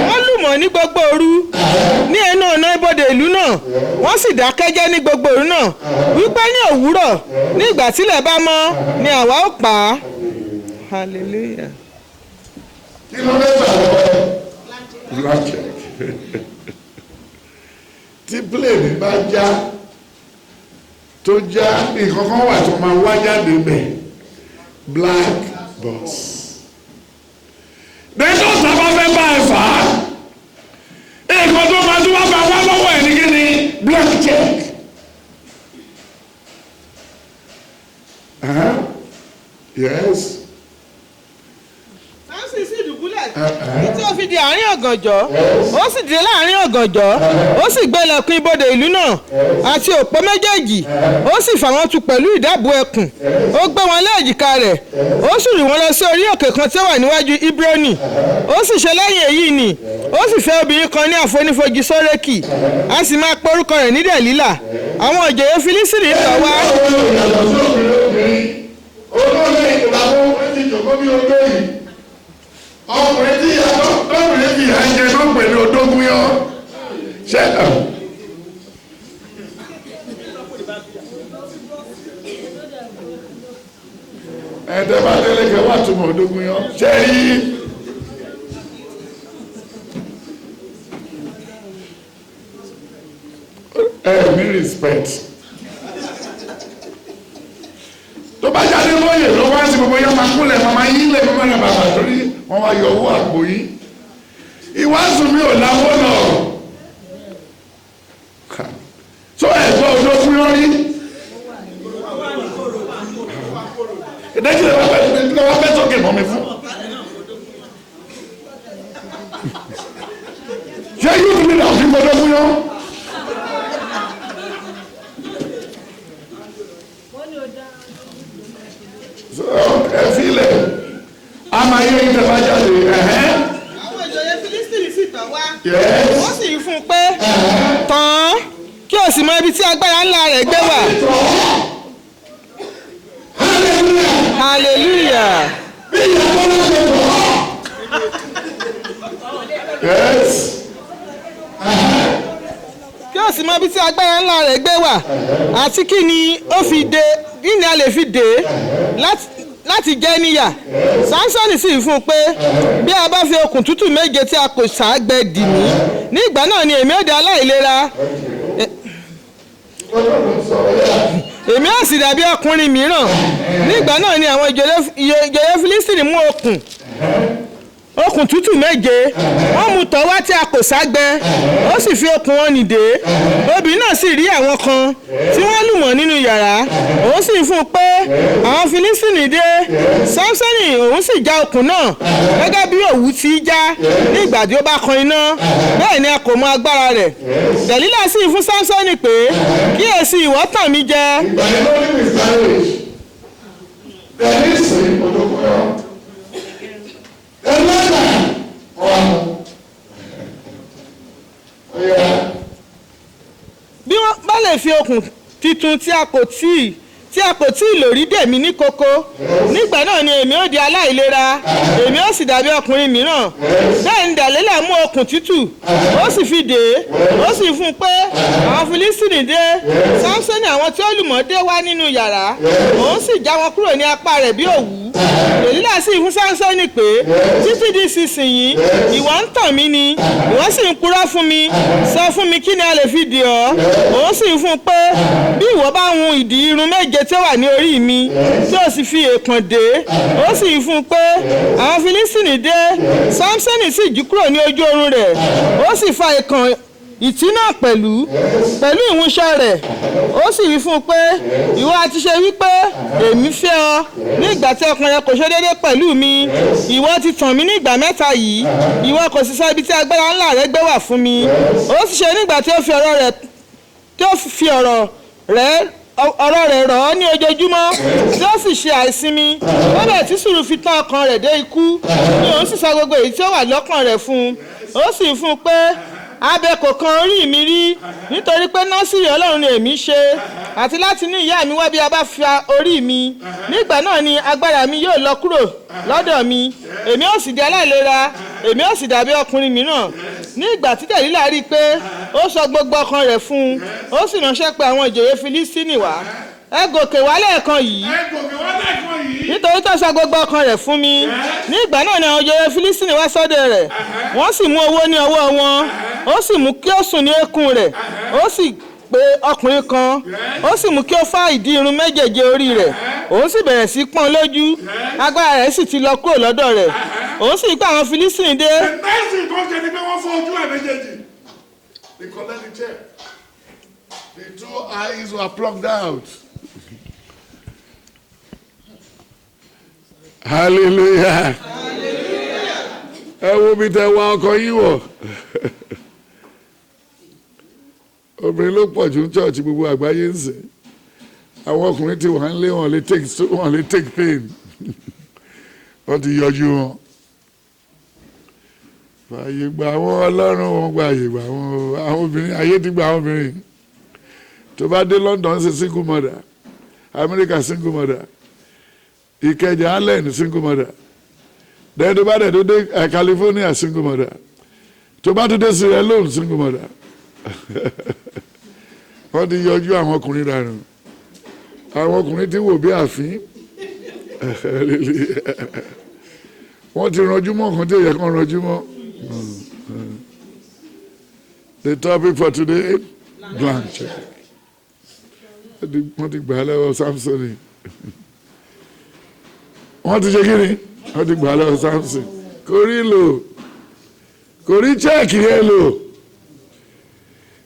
Wọ́n lù mọ́ ní gbogbo òru ní ẹnu ọ̀nà ibodè ìlú náà. Wọ́n sì dákẹ́jẹ́ ní gbogbo òru náà wípé ní òwúrọ̀ ní ìgbà tílẹ̀ bá mọ́ ni àwa ó pa á. Hallelujah. Kí ló dé bàbá black check tí plane bá já tó já nǹkan kan wà tó máa wá jáde bẹ̀ black box dẹ́tọ̀ sábà fẹ́ bá ẹ fà á nǹkan tó máa tún wá bá wá lọ́wọ́ ẹ̀ ní kí ni black check yes. Samson sì dùbúlẹ̀ títí ó fi di àárín ọ̀gànjọ́. Ó sì dìde láàárín ọ̀gànjọ́. Ó sì gbé ilẹ̀kùn ibodè ìlú náà àti òpó méjèèjì. Ó sì fà wọ́n tu pẹ̀lú ìdábùú ẹkùn. Ó gbé wọn lé èjìká rẹ̀. Ó sì rì wọ́n lọ sí orí òkè kan tí ó wà níwájú Hebroni. Ó sì ṣe lẹ́yìn èyí ni ó sì fẹ́ obìnrin kan ní àfonífojì Sórékì. A sì máa pe orúkọ rẹ̀ ní Dẹ̀lílà. Àwọn òjòyè Fílísítì tọ̀ wá. Ọkùnrin tí lọ́kùnrin tí à ń jẹ ló pẹ̀lú odógún yọ ṣẹ́dá. Ẹ̀ẹ́dẹ́ bá délé kẹ́ wà túmọ̀ odógún yọ ṣẹ́ rí. Ẹ̀mí respect. Tó bá jáde lóye ló wá sí gbogbo yẹn máa kúnlẹ̀ máa yí lẹ̀ máa rẹ̀ bàbà torí wọ́n wá yọ owó àpò yìí. Ìwàásù mi ò láwọ́ lọ. Tó ẹ̀gbọ́n odó fún yọ rí. Ìdẹ́kìlẹ̀ wá fẹ́ sókè mọ́ mi fún. Ṣé yóò tún nílò àfi gbọdọ̀ fún yọ? Ẹ filẹ̀ a máa yẹ ìjọba jáde. Àwọn ìjòyè Fílísítì sì tọ̀ wá. Wọ́n sì fún un pé tán kí o sì mọ ibi tí agbára ńlá rẹ̀ gbé wà. Hallelujah. Yes. Kí o sì mọ ibi tí agbára ńlá rẹ̀ gbé wà àti kí ni ó fi dé kí ni a lè fi dé láti jẹ́ níyà. Samsoni sì fún un pé bí a bá fi okùn tútù méje tí a kò ṣàgbẹ́ dì mí ní ìgbà náà ni èmi ó di aláìlera èmi á sì dàbí ọkùnrin mìíràn. Nígbà náà ni àwọn ìjòyè Fílístínì mú okùn tútù méje, wọ́n mú tọ́ wá tí a kò ságbẹ́, ó sì fi okùn wọn nìdé. Obìnrin náà sì rí àwọn kan tí wọ́n lù wọ́n nínú yàrá, òun sì fún un pé àwọn Fílístínì dé. Sámsónì òun sì já okùn náà gẹ́gẹ́ bí òwú ti já ní ìgbà tí ó bá kan iná, bẹ́ẹ̀ ni a kò mọ agbára rẹ̀. Dẹ̀lílà sì fún Sámsónì pé kíyèsí ìwọ tàn mí jẹ. Bí wọ́n bá lè fi okùn titun tí a kò tí ì lò rí dè mí ní kókó, nígbà náà ni èmi ó di aláìlera, èmi ó sì dàbí ọkùnrin mìíràn. Bẹ́ẹ̀ ni Dẹ̀lílà mú okùn tútù, ó sì fi dè é, ó sì fún un pé àwọn Fílístínì dé. Sámsónì àwọn tí ó lù mọ́ dé wá nínú yàrá, òun sì já wọn kúrò ní apá rẹ̀ bí òwú. Dẹ̀lílà sì fún Sámsónì pé títí di ìsinsìnyí ìwọ ń tàn mí ni, ìwọ sì ń purọ́ fún mi, sọ fún mi kí ni a lè fi dè ọ́. Òun sì fún un pé bí ìwọ bá hun ìdì irun méje tí ó wà ní orí mi tí ó sì fi èèkàn dé. Ó sì fún un pé àwọn Fílístínì dé. Sámsónì sì jí kúrò ní ojú oorun rẹ̀, ó sì fa èèkàn ìtí náà pẹ̀lú ìwúnṣẹ́ rẹ̀. Ó sì wí fún un pé ìwọ àti ṣe wípé èmi fẹ́ ọ ní ìgbà tí ọkàn rẹ kò ṣe déédéé pẹ̀lú mi. Ìwọ ti tàn mí ní ìgbà mẹ́ta yìí, ìwọ kò sì sọ ibi tí agbára ńlá rẹ gbé wà fún mi. Ó sì ṣe nígbà tí ó fi ọ̀rọ̀ rẹ̀ rọ̀ ọ́ ní ojoojúmọ́ tí ó sì ṣe àìsinmi. Ó bẹ̀ tí sùúrù fi tán ọkàn rẹ̀ dé ikú, ni òun sì sọ gbogbo èyí tí ó wà lọ́kàn rẹ̀ fún un. Ó sì fún un pé abẹ kò kan orí mi rí, nítorí pé nọ́sìrì Ọlọ́run ni èmi ṣe, àti láti ní ìyá mi wá bí a bá fa orí mi. Nígbà náà ni agbára mi yóò lọ kúrò lọ́dọ̀ mi, èmi ó sì di aláìlera, èmi ó sì dàbí ọkùnrin mìíràn. Ní ìgbà tí Dẹ̀lílà rí i pé ó sọ gbogbo ọkàn rẹ̀ fún un, ó sì ránṣẹ́ pé àwọn ìjòyè Fílístínì wá. Ẹ gòkè wá lẹ́ẹ̀kan yìí, nítorí tó sọ gbogbo ọkàn rẹ̀ fún mi. Ní ìgbà náà ni àwọn ìjòyè Fílístínì wá sọ́dọ̀ rẹ̀, wọ́n sì mú owó ní ọwọ́ wọn, ó sì mú kí ó sùn ní eékún rẹ̀, ó sì pe ọkùnrin kan, ó sì mú kí ó fá ìdí irun méjèèje orí rẹ̀, òun sì bẹ̀rẹ̀ sí pọ́n lójú, agbára rẹ̀ sì ti lọ kúrò lọ́dọ̀ rẹ̀. Òun sì gbà àwọn Fílístínì dé. They collect the check. The 2 eyes were plucked out. Hallelujah. Ẹ wo bí tẹ wá ọkọ yín wọ̀. Obìnrin ló pọ̀ jù ní church gbogbo àgbáyé ń sìn. Àwọn ọkùnrin tí wọ́n ń lé wọn lè take pain. Wọ́n ti yọjú wọn. Fàyè gbà wọ́n Ọlọ́run, wọn gba àyè gbà wọ́n. Àwọn obìnrin ayé ti gba àwọn obìnrin. Tó bá dé London ṣe single mother, America single mother, Ìkẹjà Allen single mother, then tó bá dẹ̀ tó dé California single mother, tó bá tó dé Sierra Leone single mother. Wọ́n ti yọjú àwọn ọkùnrin dànù. Àwọn ọkùnrin ti wò bí àfín. Wọ́n ti ranjú mọ́ nǹkan tí èèyàn kan ranjú mọ́. The topic for today, blank check. Wọ́n ti gbà á lọ́wọ́ Samson. Wọ́n ti ṣe kí ni? Wọ́n ti gbà á lọ́wọ́ Samson. Kò rí lò, kò rí check yẹn lò.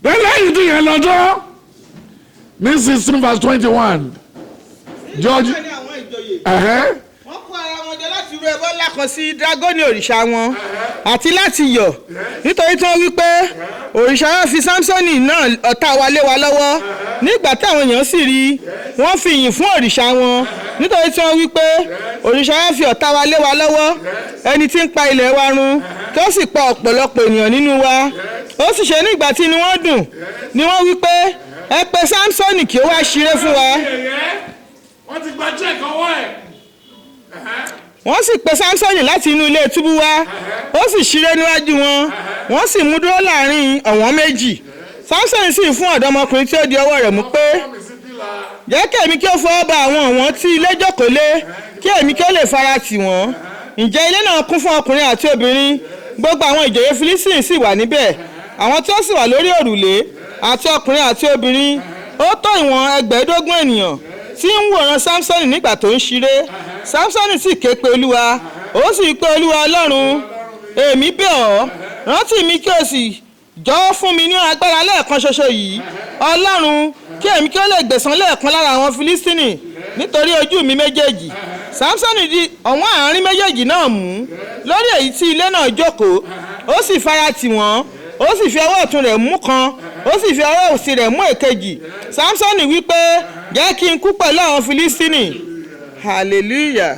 Lẹ́yìn tí yẹn lọ́jọ́ ní 16:21. George. Wọ́n kó ara wọn jọ láti rú ẹbọ ńlá kan sí Dágónì òrìṣà wọn àti láti yọ̀, nítorí tí wọ́n wí pé òrìṣà wọn fi Sámsónì náà ọ̀tá wa lé wa lọ́wọ́. Nígbà táwọn èèyàn sì rí, wọ́n fi ìyìn fún òrìṣà wọn, nítorí tí wọ́n wí pé òrìṣà wọn fi ọ̀tá wa lé wa lọ́wọ́, ẹni tí ń pa ilẹ̀ wa run, tí ó sì pa ọ̀pọ̀lọpọ̀ ènìyàn nínú wa. Ó sì ṣe nígbà tí inú wọn dùn ni wọ́n wí pé ẹ pe Sámsónì kí ó wá ṣeré fún wa. Wọ́n ti gba check ọwọ́ ẹ̀. Wọ́n sì pe Sámsónì láti inú ilé túbú wá, ó sì ṣeré níwájú wọn, wọ́n sì mú dúró láàrin ọ̀wọ́n méjì. Sámsónì sì fún ọ̀dọ́mọkùnrin tí ó di ọwọ́ rẹ̀ mú pé jẹ́ kí èmi kí ó fọwọ́ ba àwọn ọ̀wọ́n tí ilé jókòó lé, kí èmi kí ó lè fara tì wọ́n. Ǹjẹ́ ilé náà kún fún ọkùnrin àti obìnrin, gbogbo àwọn ìjòyè Fílístínì sì wà níbẹ̀, àwọn tí ó sì wà lórí òrùlé àti ọkùnrin àti obìnrin. ó tó ìwọ̀n 15 ènìyàn tí ń wòran Sámsọ́nì nígbà tó ń ṣeré. Sámsọ́nì sì ké pe Olúwa, ó sì pé Olúwa Ọlọ́run, èmi bẹ̀ ọ́, rántí mi kí o sì jọ̀wọ́ fún mi ní agbára lẹ́ẹ̀kan ṣoṣo yìí, Ọlọ́run, kí èmi kí ó lè gbẹ̀san lẹ́ẹ̀kan lára àwọn Filistini nítorí ojú mi méjèèjì. Sámsọ́nì di ọ̀wọ́n àárín méjèèjì náà mú lórí èyí tí ilé náà jókòó, ó sì fara tì wọ́n, ó sì fi ọwọ́ ọ̀tún rẹ̀ mú kan, ó sì fi ọwọ́ òsì rẹ̀ mú èkejì. Sámsọ́nì wí pé, jẹ́ kí n kú pẹ̀lú àwọn Filistini. Hallelujah.